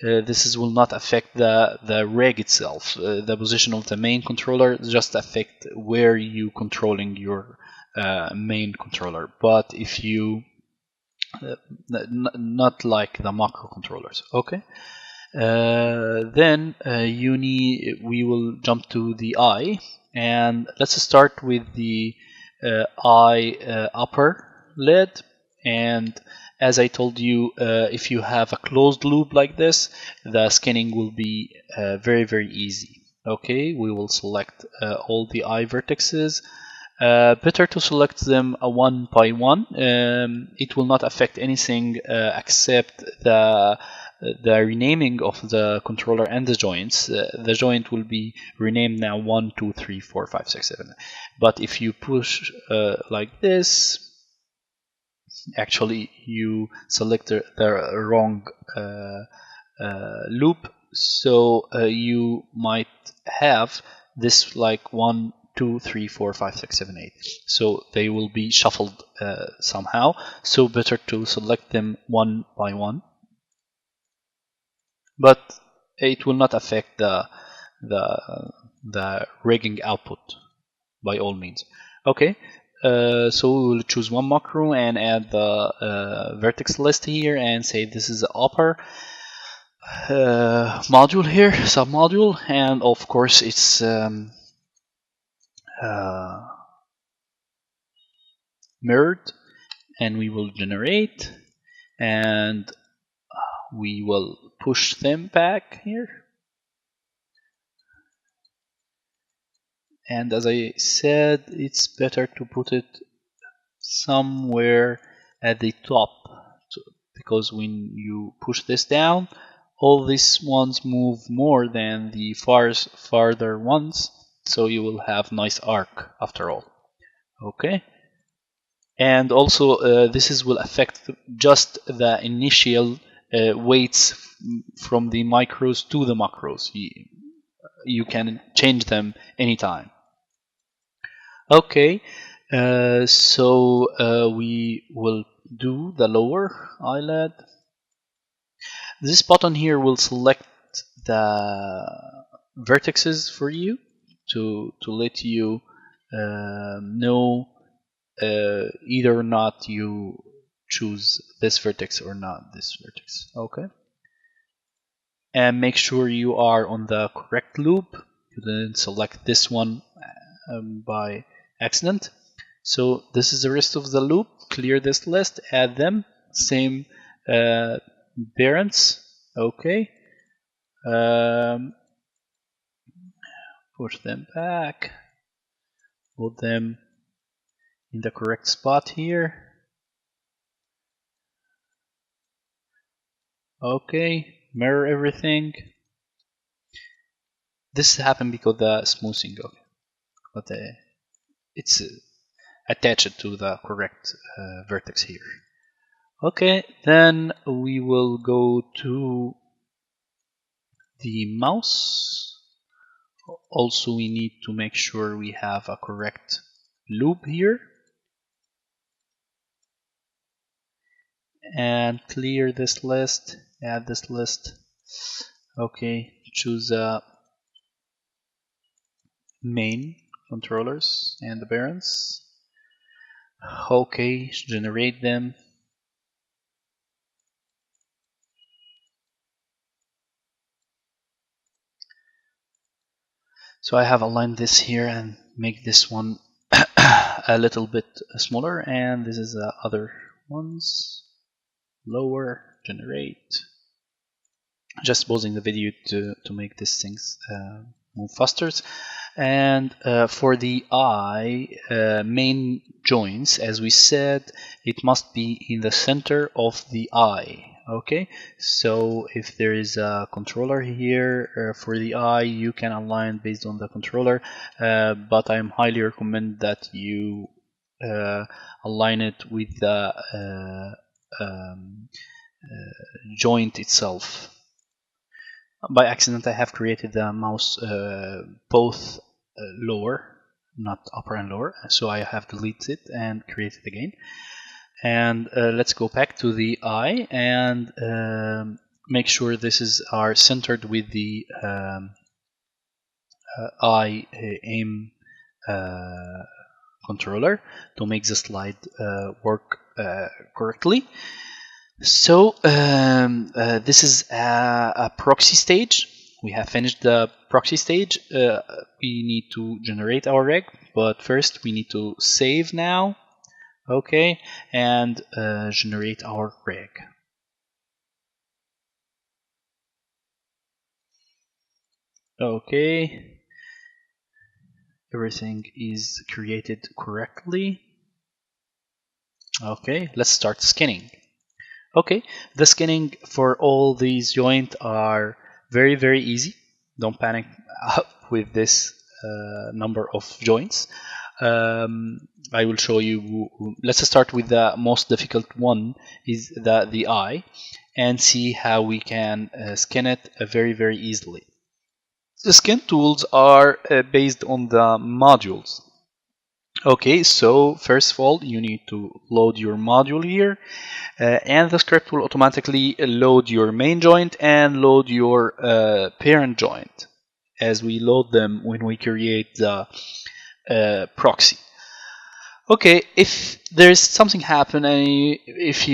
This will not affect the rig itself. The position of the main controller just affect where you controlling your main controller. But if you not like the macro controllers. Okay. Then we will jump to the eye, and let's start with the eye upper lid. And as I told you, if you have a closed loop like this, the scanning will be very easy. Okay, we will select all the eye vertices. Better to select them one by one. It will not affect anything except the renaming of the controller and the joints. The joint will be renamed now 1, 2, 3, 4, 5, 6, 7. But if you push like this, actually you select the wrong loop. So you might have this like 1, 2, 3, 4, 5, 6, 7, 8. So they will be shuffled somehow. So better to select them one by one. But it will not affect the rigging output by all means. Okay. So we will choose one macro and add the vertex list here and say this is the upper module here, submodule, and of course it's mirrored, and we will generate, and we will push them back here. And as I said, it's better to put it somewhere at the top, because when you push this down, all these ones move more than the farther ones, so you will have nice arc after all. Okay. And also this will affect just the initial weights from the micros to the macros. You can change them anytime. Okay, so we will do the lower eyelid. This button here will select the vertices for you to let you know either or not you choose this vertex or not this vertex. Okay, and make sure you are on the correct loop. You didn't select this one by accident. So this is the rest of the loop. Clear this list, add them, same parents. Okay, push them back, put them in the correct spot here. Okay, mirror everything. This happened because the smoothing of it, but it's attached to the correct vertex here. Okay, then we will go to the mouse. Also, we need to make sure we have a correct loop here. And clear this list, add this list. Okay, choose main controllers and the parents. Okay, generate them. So I have aligned this here and make this one a little bit smaller, and this is the other ones. Lower, generate. Just pausing the video to make these things move faster. And for the eye main joints, as we said, it must be in the center of the eye. Okay, so if there is a controller here for the eye, you can align based on the controller, but I highly recommend that you align it with the joint itself. By accident, I have created the mouse both lower, not upper and lower, so I have deleted it and created it again. And let's go back to the eye and make sure this are centered with the eye aim controller to make the slide work correctly. So this is a proxy stage. We have finished the proxy stage. We need to generate our rig, but first we need to save now. Okay, and generate our rig. Okay, everything is created correctly. Okay, let's start skinning. Okay, the skinning for all these joints are very easy. Don't panic with this number of joints. I will show you. Let's start with the most difficult one, is the eye, and see how we can skin it very easily. The skin tools are based on the modules. Okay, so first of all, you need to load your module here, and the script will automatically load your main joint and load your parent joint as we load them when we create the proxy. Okay, if there's something happen and if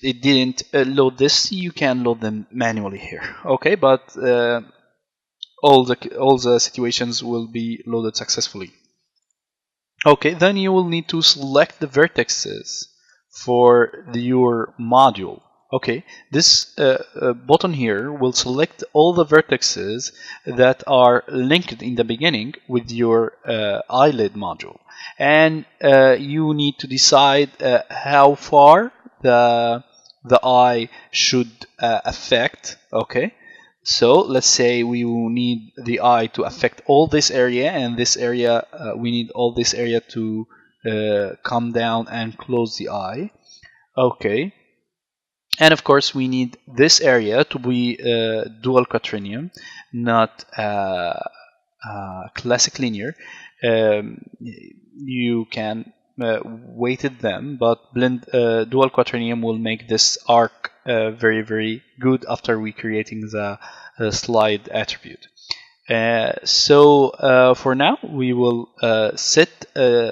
it didn't load this, you can load them manually here. Okay, but all the situations will be loaded successfully. Okay, then you will need to select the vertices for your module. Okay, this button here will select all the vertices that are linked in the beginning with your eyelid module, and you need to decide how far the eye should affect. Okay, so let's say we will need the eye to affect all this area, and this area we need all this area to come down and close the eye. Okay, and of course we need this area to be dual quaternion, not classic linear. You can weighted them, but blend dual quaternion will make this arc very good after we creating the slide attribute. So for now we will set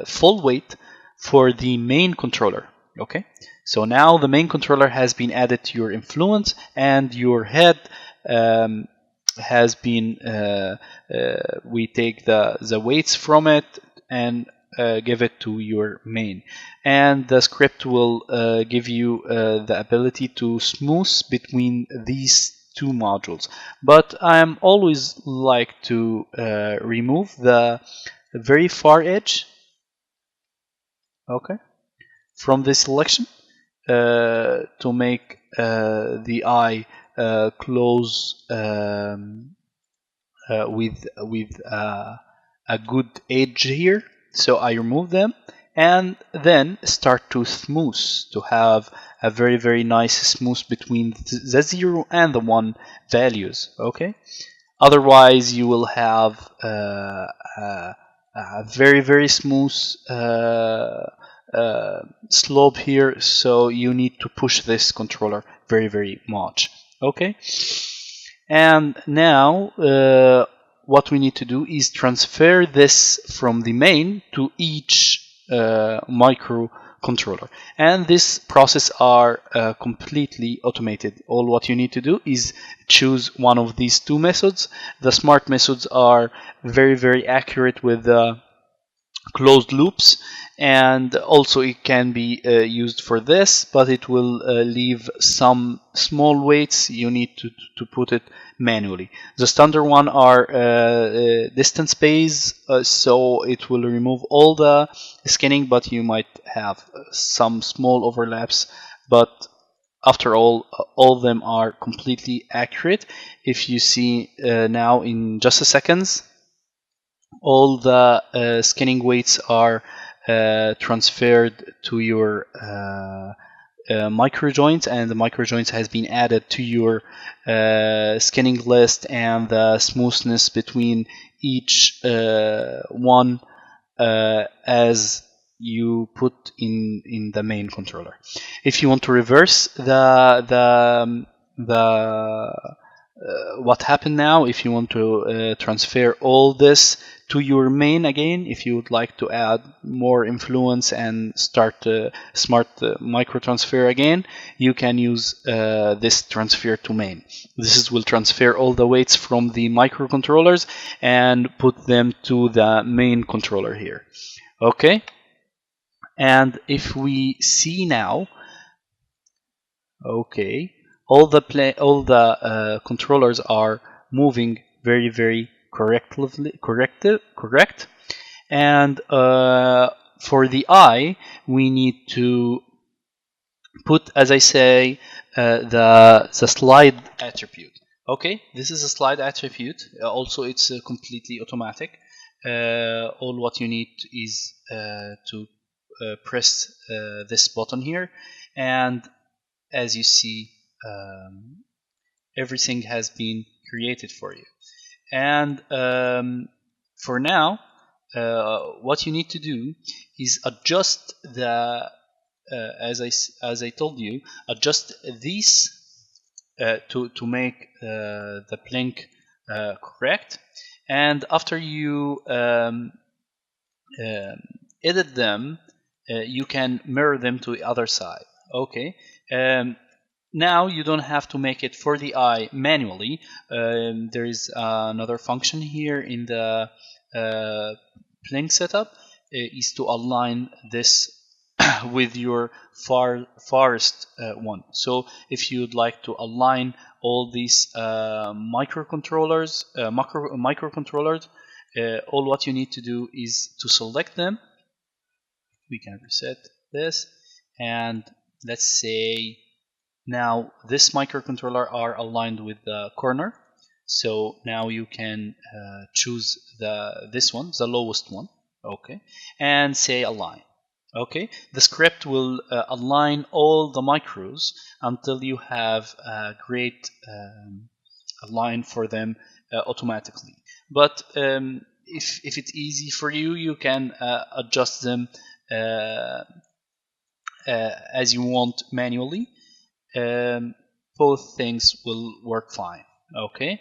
full weight for the main controller. Okay, so now the main controller has been added to your influence, and your head has been we take the weights from it and give it to your main, and the script will give you the ability to smooth between these two modules. But I'm always like to remove the very far edge, okay, from this selection to make the eye close with a good edge here. So I remove them and then start to smooth to have a very nice smooth between the 0 and the 1 values. Okay, otherwise you will have a very smooth slope here, so you need to push this controller very much. Okay, and now what we need to do is transfer this from the main to each microcontroller, and this process are completely automated. All what you need to do is choose one of these two methods. The smart methods are very accurate with closed loops, and also it can be used for this, but it will leave some small weights you need to put it manually. The standard one are distance based, so it will remove all the skinning, but you might have some small overlaps, but after all of them are completely accurate. If you see now in just a seconds, all the scanning weights are transferred to your micro joints, and the micro joints has been added to your scanning list, and the smoothness between each one as you put in the main controller. If you want to reverse what happened now, if you want to transfer all this to your main again, if you would like to add more influence and start smart micro transfer again, you can use this transfer to main. Will transfer all the weights from the microcontrollers and put them to the main controller here. Okay, and if we see now, okay, all the controllers are moving very correct, and for the eye we need to put, as I say, the slide attribute. Okay, this is a slide attribute. Also, it's completely automatic. All what you need is to press this button here, and as you see, everything has been created for you. And for now, what you need to do is adjust the as I told you, adjust these to make the blink correct. And after you edit them, you can mirror them to the other side. Okay. Now you don't have to make it for the eye manually. There is another function here in the blink setup, is to align this with your farthest one. So if you'd like to align all these microcontrollers, microcontrollers, all what you need to do is to select them. We can reset this, and let's say now this microcontroller are aligned with the corner. So now you can choose this one, the lowest one, okay, and say align. Okay, the script will align all the micros until you have a great align for them automatically. But if it's easy for you, you can adjust them as you want manually. Both things will work fine. Okay,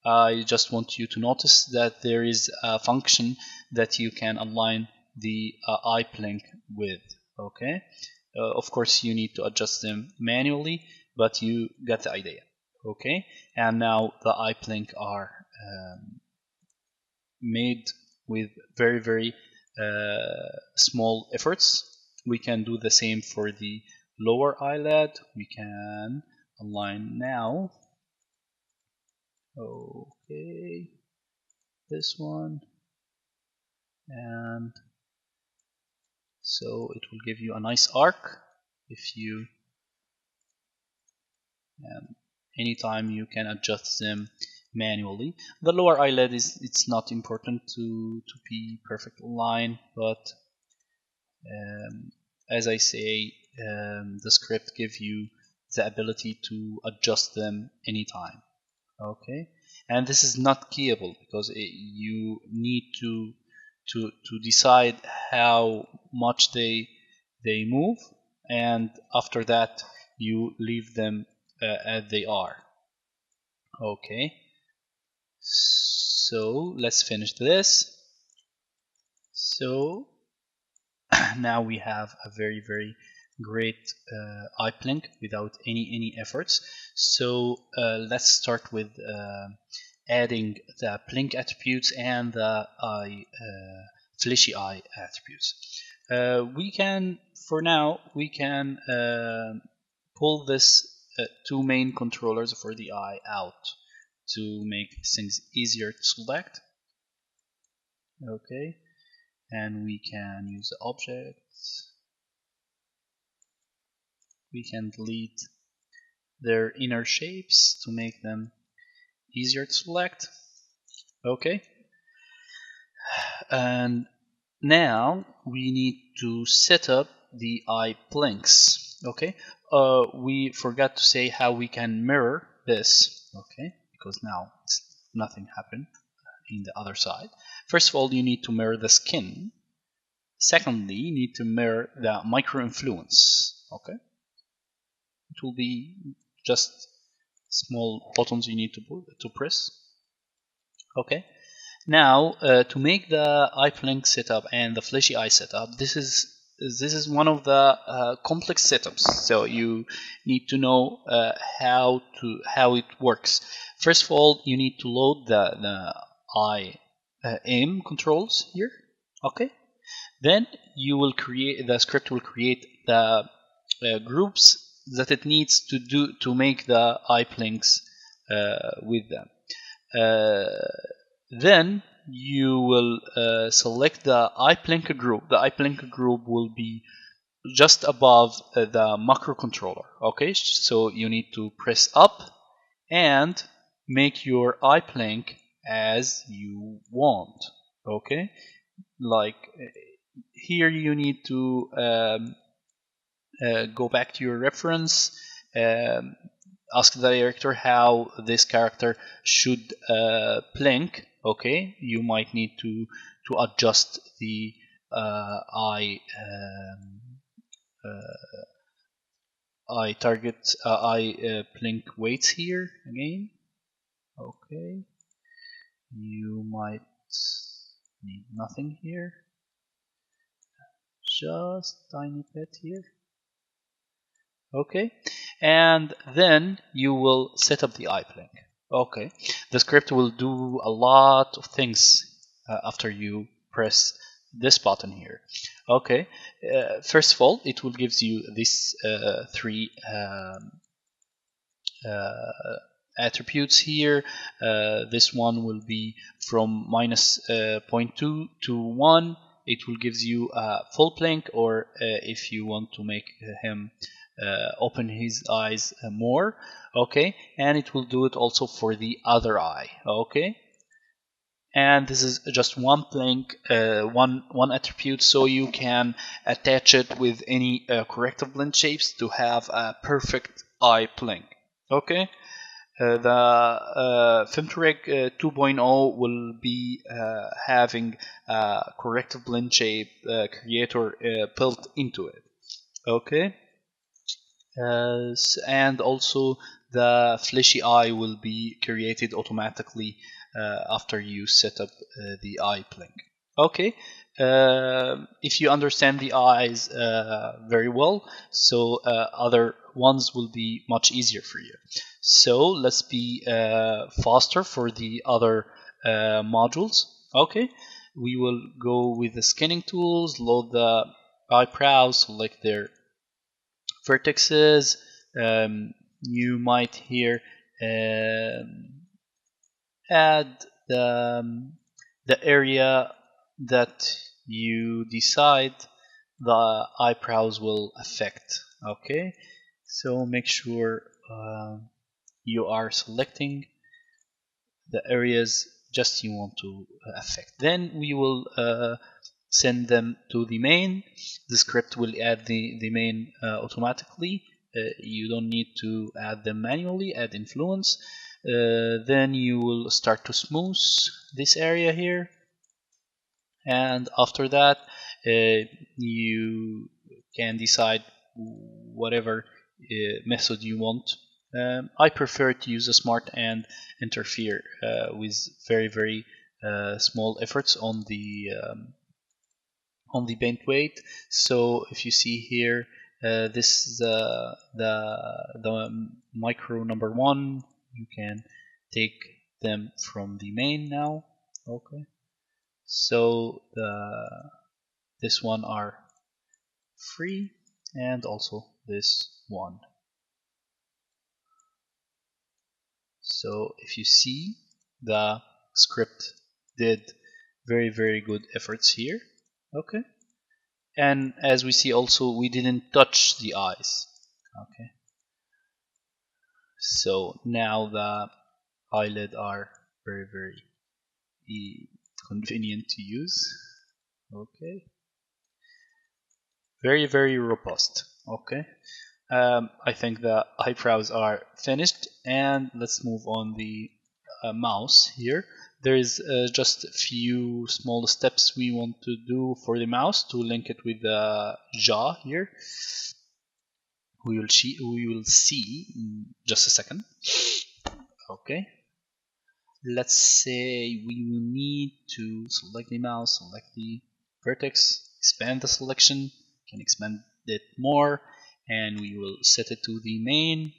I just want you to notice that there is a function that you can align the eye blink with. Okay, of course you need to adjust them manually, but you get the idea. Okay, and now the eye blink are made with very small efforts. We can do the same for the lower eyelid. We can align now. Okay, this one, and so it will give you a nice arc. If you, and anytime you can adjust them manually. The lower eyelid it's not important to be perfect line, but as I say, the script gives you the ability to adjust them anytime. Okay, and this is not keyable because you need to decide how much they move, and after that you leave them as they are. Okay, so let's finish this. So now we have a very great eye blink without any efforts. So let's start with adding the blink attributes and the fleshy eye attributes. We can, for now, we can pull this two main controllers for the eye out to make things easier to select. Okay, and we can use the objects. We can delete their inner shapes to make them easier to select. Okay, and now we need to set up the eye blinks. Okay, we forgot to say how we can mirror this. Okay, because now nothing happened in the other side. First of all, you need to mirror the skin. Secondly, you need to mirror the micro influence. Okay, it will be just small buttons you need to press. Okay, now to make the eye blink setup and the fleshy eye setup, this is one of the complex setups. So you need to know how it works. First of all, you need to load the eye aim controls here. Okay, then you will create, the script will create the groups that it needs to do to make the eye blinks with them. Then you will select the eye blink group. The eye blink group will be just above the microcontroller. Okay, so you need to press up and make your eye blink as you want. Okay, like here you need to go back to your reference, ask the director how this character should blink. Okay, you might need to adjust the eye eye target eye blink weights here again. Okay, you might need nothing here, just tiny bit here. Okay, and then you will set up the eye blink. Okay, the script will do a lot of things after you press this button here. Okay, first of all, it will gives you these three attributes here. This one will be from minus 0.2 to 1. It will gives you a full blink, or if you want to make him open his eyes more. Okay, and it will do it also for the other eye. Okay, and this is just one blink, one attribute, so you can attach it with any corrective blend shapes to have a perfect eye blink. Okay, the FemtoRig 2.0 will be having a corrective blend shape creator built into it. Okay, and also the fleshy eye will be created automatically after you set up the eye blink. Okay, if you understand the eyes very well, so other ones will be much easier for you. So let's be faster for the other modules. Okay, we will go with the scanning tools, load the eyebrows, select their vertexes. You might here add the area that you decide the eyebrows will affect. Okay, so make sure you are selecting the areas just you want to affect. Then we will send them to the main. The script will add the main automatically. You don't need to add them manually. Add influence. Then you will start to smooth this area here, and after that you can decide whatever method you want. I prefer to use a smart and interfere with very small efforts on the paint weight. So if you see here, this is the micro number 1. You can take them from the main now. Okay, so this one are free, and also this one. So if you see, the script did very good efforts here. Okay, and as we see also, we didn't touch the eyes. Okay, so now the eyelid are very convenient to use. Okay, very robust. Okay, I think the eyebrows are finished, and let's move on the mouse here. There is just a few small steps we want to do for the mouse to link it with the jaw here. We will see in just a second. Okay, let's say we will need to select the mouse, select the vertex, expand the selection, can expand it more, and we will set it to the main,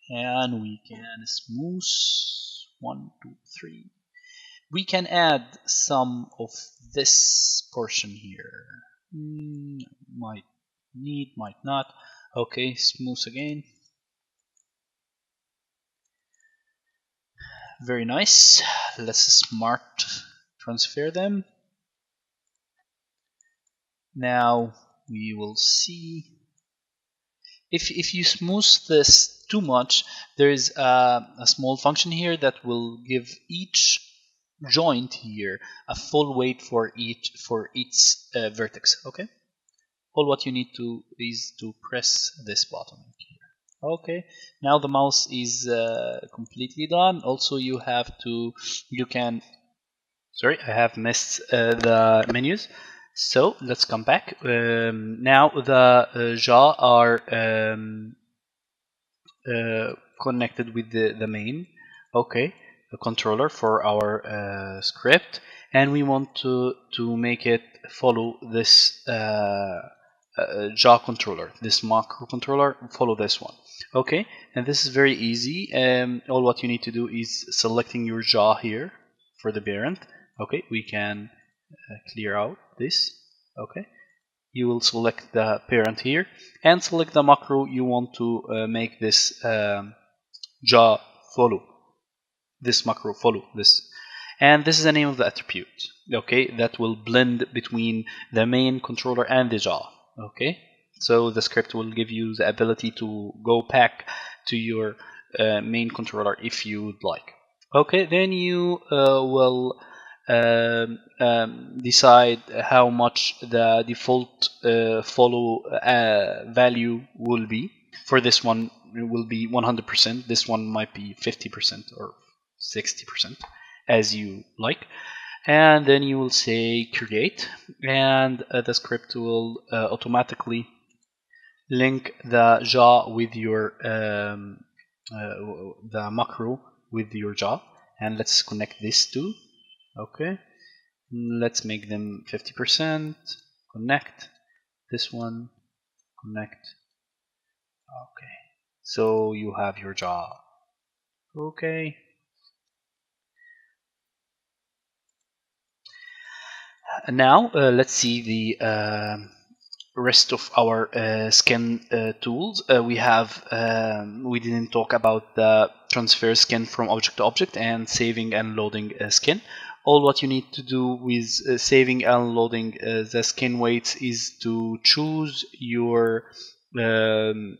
and we can smooth 1, 2, 3. We can add some of this portion here. Might need, might not. Okay, smooth again. Very nice. Let's smart transfer them. Now we will see if you smooth this too much, there is a small function here that will give each joint here a full weight for each vertex. Okay, all what you need to is to press this button here. Okay, now the mouse is completely done. Also, you can, sorry, I have missed the menus. So let's come back. Now the jaw are connected with the main, okay, the controller for our script, and we want to make it follow this jaw controller, this macro controller, follow this one. Okay, and this is very easy. All what you need to do is selecting your jaw here for the parent. Okay, we can clear out this. Okay, you will select the parent here and select the macro you want to make this jaw follow, this macro follow this, and this is the name of the attribute, okay, that will blend between the main controller and the jaw. Okay, so the script will give you the ability to go back to your main controller if you would like. Okay, then you will decide how much the default follow value will be. For this one, it will be 100%. This one might be 50% or 60%, as you like. And then you will say create, and the script will automatically link the jaw with your the macro with your jaw. And let's connect these two. Okay, let's make them 50%. Connect this one. Connect. Okay, so you have your jaw. Okay, now let's see the rest of our skin tools. We didn't talk about the transfer skin from object to object and saving and loading skin. All what you need to do with saving and loading the skin weights is to choose um,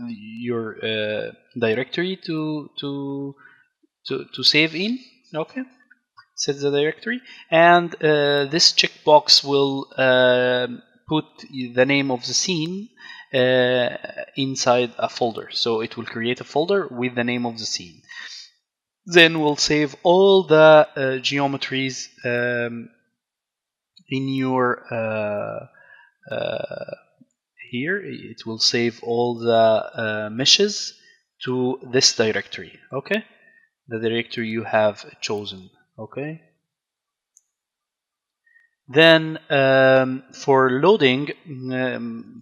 your directory to save in. Okay, set the directory, and this checkbox will put the name of the scene inside a folder. So it will create a folder with the name of the scene. Then we'll save all the geometries in your here. It will save all the meshes to this directory. Okay, the directory you have chosen. Okay. Then for loading,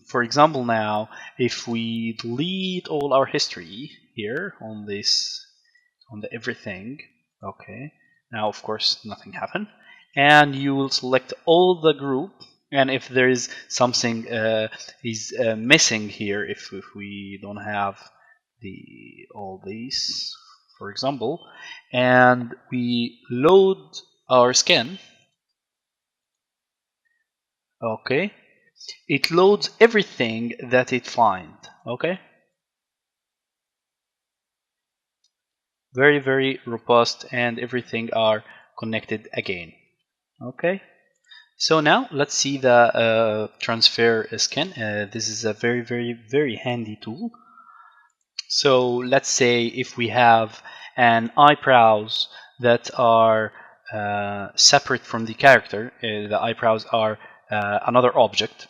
for example, now if we delete all our history here on this, on the everything, okay, now of course nothing happened, and you will select all the group, and if there is something is missing here, if we don't have all these, for example, and we load our skin. Okay, it loads everything that it finds. Okay, very robust, and everything are connected again. Okay, so now let's see the transfer skin. This is a very handy tool. So let's say if we have an eyebrows that are separate from the character, the eyebrows are another object,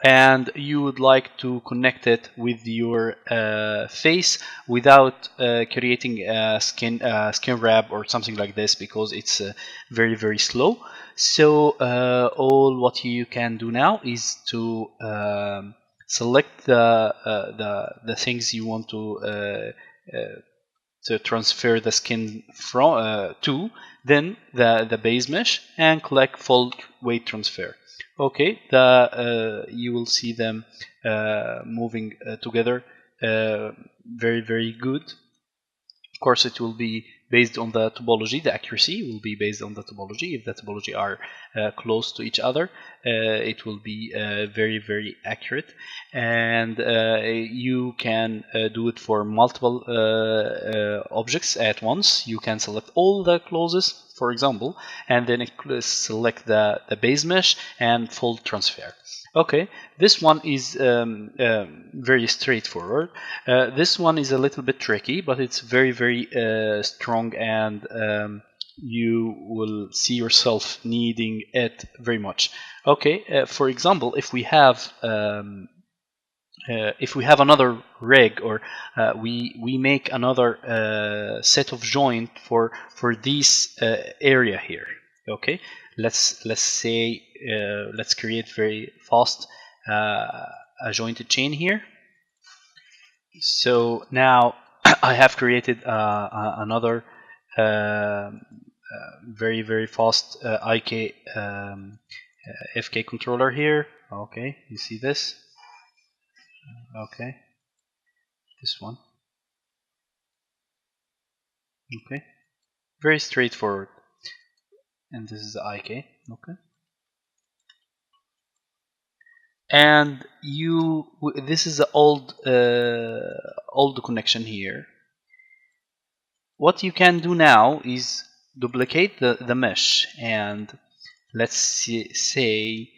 and you would like to connect it with your face without creating a skin wrap or something like this, because it's very slow. So all what you can do now is to select the things you want to transfer the skin from to, then the base mesh, and click full weight transfer. Okay, you will see them moving together very good. Of course, it will be based on the topology. The accuracy will be based on the topology. If the topology are close to each other, it will be very accurate. And you can do it for multiple objects at once. You can select all the clauses for example, and then select the base mesh and full transfer. Okay, this one is very straightforward. This one is a little bit tricky, but it's very, very strong, and you will see yourself needing it very much. Okay, for example, if we have another rig, or we make another set of joint for this area here. Okay, let's say let's create very fast a jointed chain here. So now I have created another very, very fast IK FK controller here. Okay, you see this? Okay, this one. Okay, very straightforward. And this is the IK. Okay, and this is the old connection here. What you can do now is duplicate the mesh, and let's say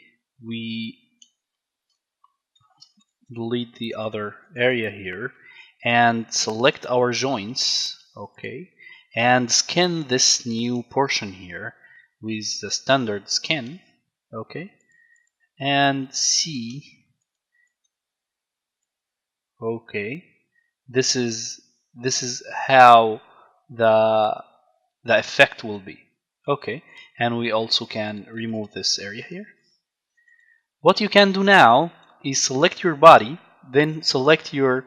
we delete the other area here and select our joints. Okay, and skin this new portion here with the standard skin. Okay, and see. Okay, this is how the effect will be. Okay, and we also can remove this area here. What you can do now is select your body, then select your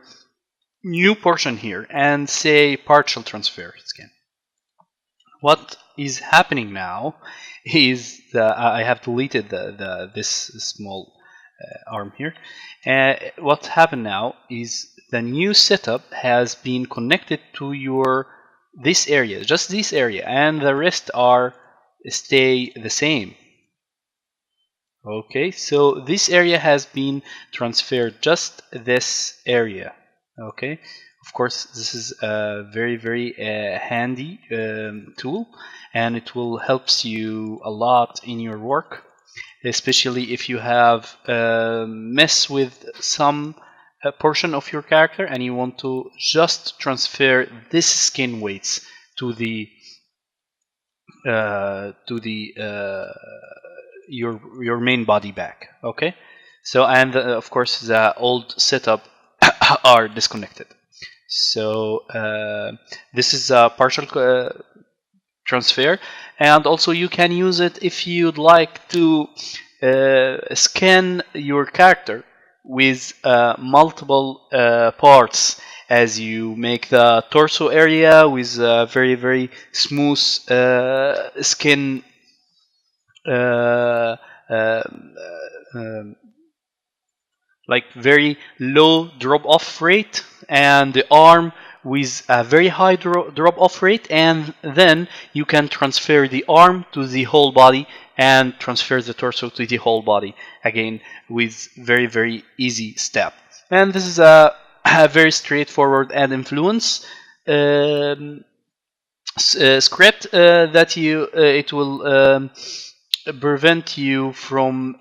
new portion here and say partial transfer skin. What is happening now is I have deleted this small arm here. What happened now is the new setup has been connected to this area, just this area, and the rest stay the same. Okay, so this area has been transferred, just this area. Okay, of course this is a very, very handy tool, and it will helps you a lot in your work, especially if you have mess with some portion of your character and you want to just transfer this skin weights to the your main body back. Okay, so and of course the old setup are disconnected. So this is a partial transfer, and also you can use it if you'd like to scan your character with multiple parts, as you make the torso area with very, very smooth skin like very low drop-off rate, and the arm with a very high drop-off rate, and then you can transfer the arm to the whole body and transfer the torso to the whole body again with very, very easy step. And this is a very straightforward and influence script that it will prevent you from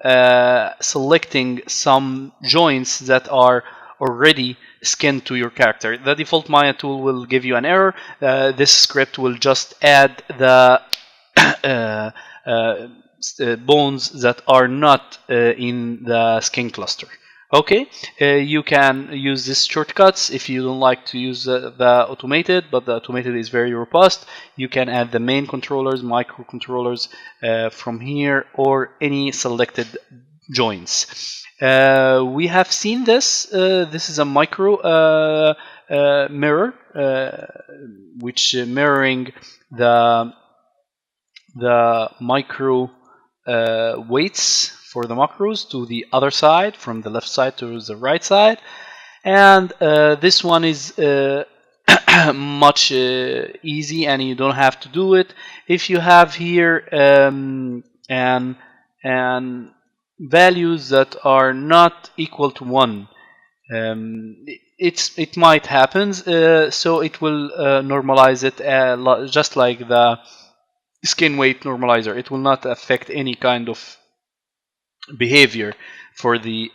selecting some joints that are already skinned to your character. The default Maya tool will give you an error. This script will just add the bones that are not in the skin cluster. Okay, you can use these shortcuts if you don't like to use the automated, but the automated is very robust. You can add the main controllers, microcontrollers from here, or any selected joints. We have seen this. This is a micro mirror, which mirroring the micro weights for the macros to the other side, from the left side to the right side. And this one is much easy, and you don't have to do it. If you have here and values that are not equal to 1, it might happen, so it will normalize it just like the skin weight normalizer. It will not affect any kind of behavior for the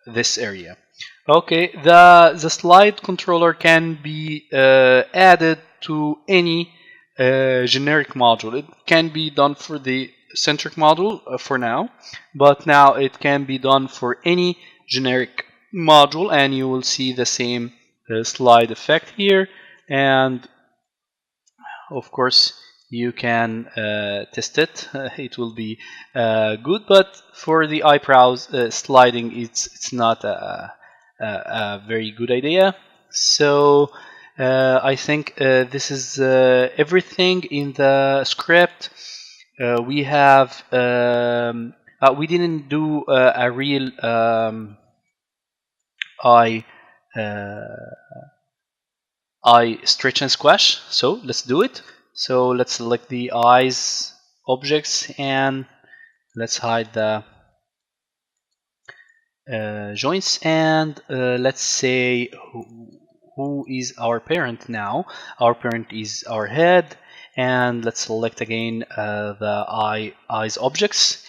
this area. Okay, the slide controller can be added to any generic module. It can be done for the Centric module for now, but now it can be done for any generic module, and you will see the same slide effect here. And of course, you can test it. It will be good, but for the eyebrows sliding, it's not a very good idea. So I think this is everything in the script. We have we didn't do a real eye stretch and squash, so let's do it. So let's select the eyes objects and let's hide the joints, and let's say who is our parent now. Our parent is our head, and let's select again the eyes objects,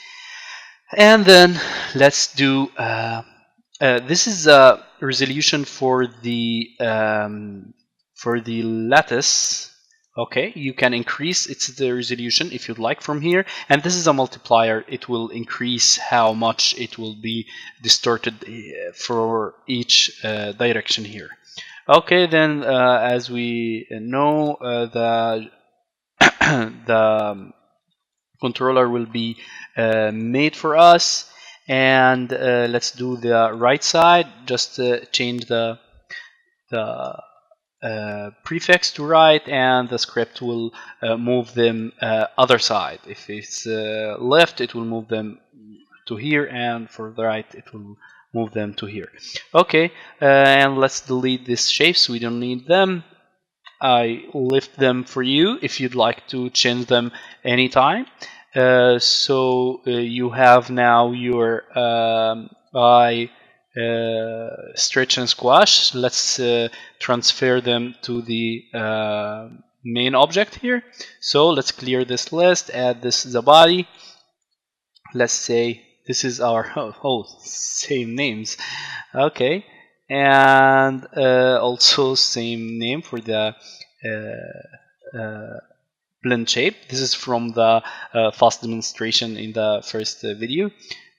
and then let's do this is a resolution for the lattice. Okay, you can increase the resolution if you'd like from here, and this is a multiplier. It will increase how much it will be distorted for each direction here. Okay, then as we know, the the controller will be made for us, and let's do the right side. Just change the prefix to right, and the script will move them other side. If it's left, it will move them to here, and for the right, it will move them to here. Okay, and let's delete these shapes. We don't need them. I left them for you if you'd like to change them anytime. So you have now your eye stretch and squash. Let's transfer them to the main object here. So let's clear this list, add this as a body. Let's say this is our same names. Okay, and also same name for the blend shape. This is from the fast demonstration in the first video.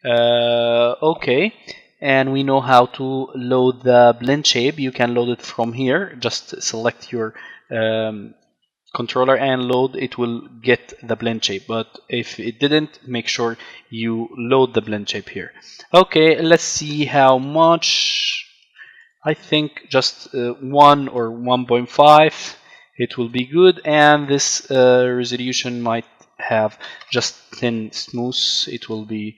Okay, and we know how to load the blend shape. You can load it from here. Just select your controller and load. It will get the blend shape, but if it didn't, make sure you load the blend shape here. Okay, let's see how much. I think just 1 or 1.5. It will be good, and this resolution might have just thin smooth. It will be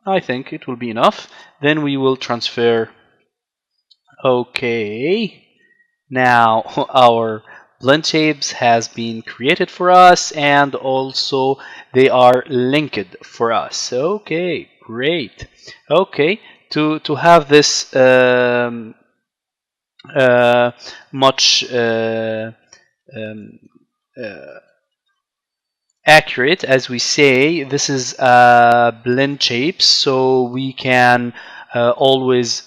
I think it will be enough. Then we will transfer. Okay, now our blend shapes has been created for us, and also they are linked for us. Okay, great. Okay, to have this much accurate, as we say, this is blend shapes, so we can always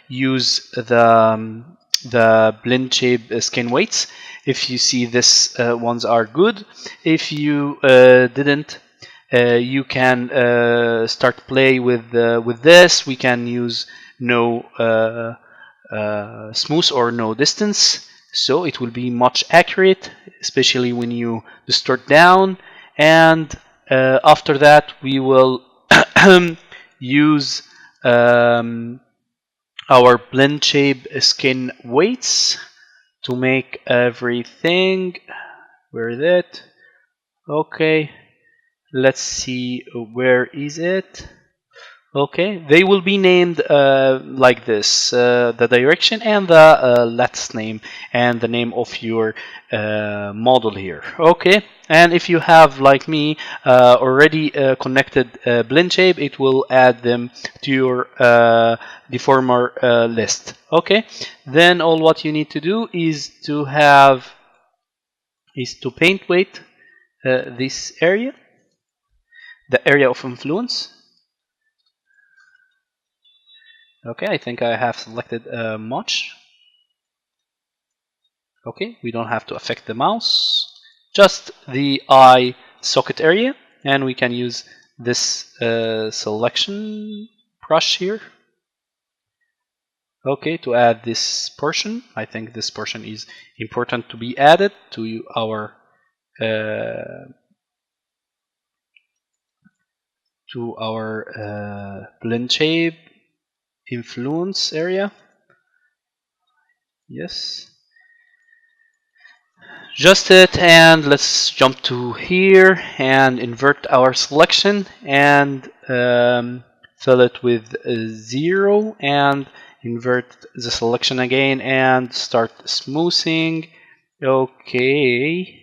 use the blend shape skin weights. If you see this ones are good. If you didn't, you can start play with this. We can use no smooth or no distance, so it will be much accurate, especially when you distort down. And after that, we will use our blend shape skin weights to make everything. Where is it? Okay, let's see, where is it? Okay, they will be named like this: the direction and the lattice name and the name of your model here. Okay, and if you have, like me, already connected blend shape, it will add them to your deformer list. Okay, then all what you need to do is to paint weight this area, the area of influence. Okay, I think I have selected much. Okay, we don't have to affect the mouse, just the eye socket area, and we can use this selection brush here. Okay, to add this portion. I think this portion is important to be added to our blend shape influence area. Yes, just it, and let's jump to here and invert our selection and fill it with 0 and invert the selection again and start smoothing. Okay.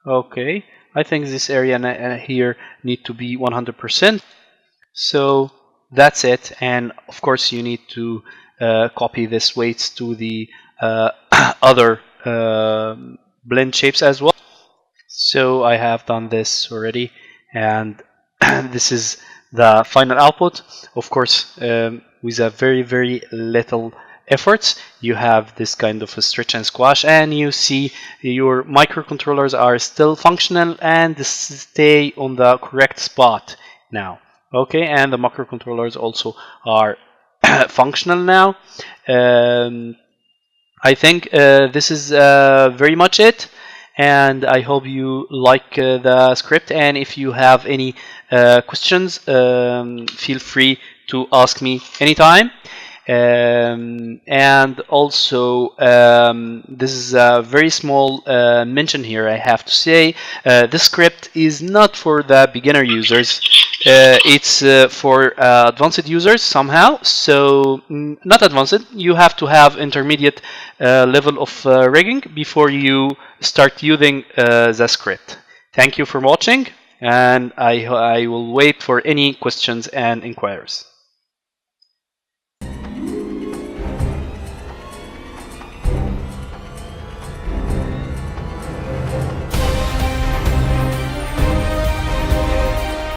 Okay, I think this area here need to be 100%. So that's it, and of course you need to copy this weights to the other blend shapes as well. So I have done this already, and this is the final output. Of course, with a very little efforts, you have this kind of a stretch and squash, and you see your microcontrollers are still functional and stay on the correct spot now. Okay, and the microcontrollers also are functional now. I think this is very much it, and I hope you like the script, and if you have any questions, feel free to ask me anytime. And also, this is a very small mention here I have to say. This script is not for the beginner users. It's for advanced users somehow. So not advanced, you have to have intermediate level of rigging before you start using the script. Thank you for watching, and I will wait for any questions and inquiries.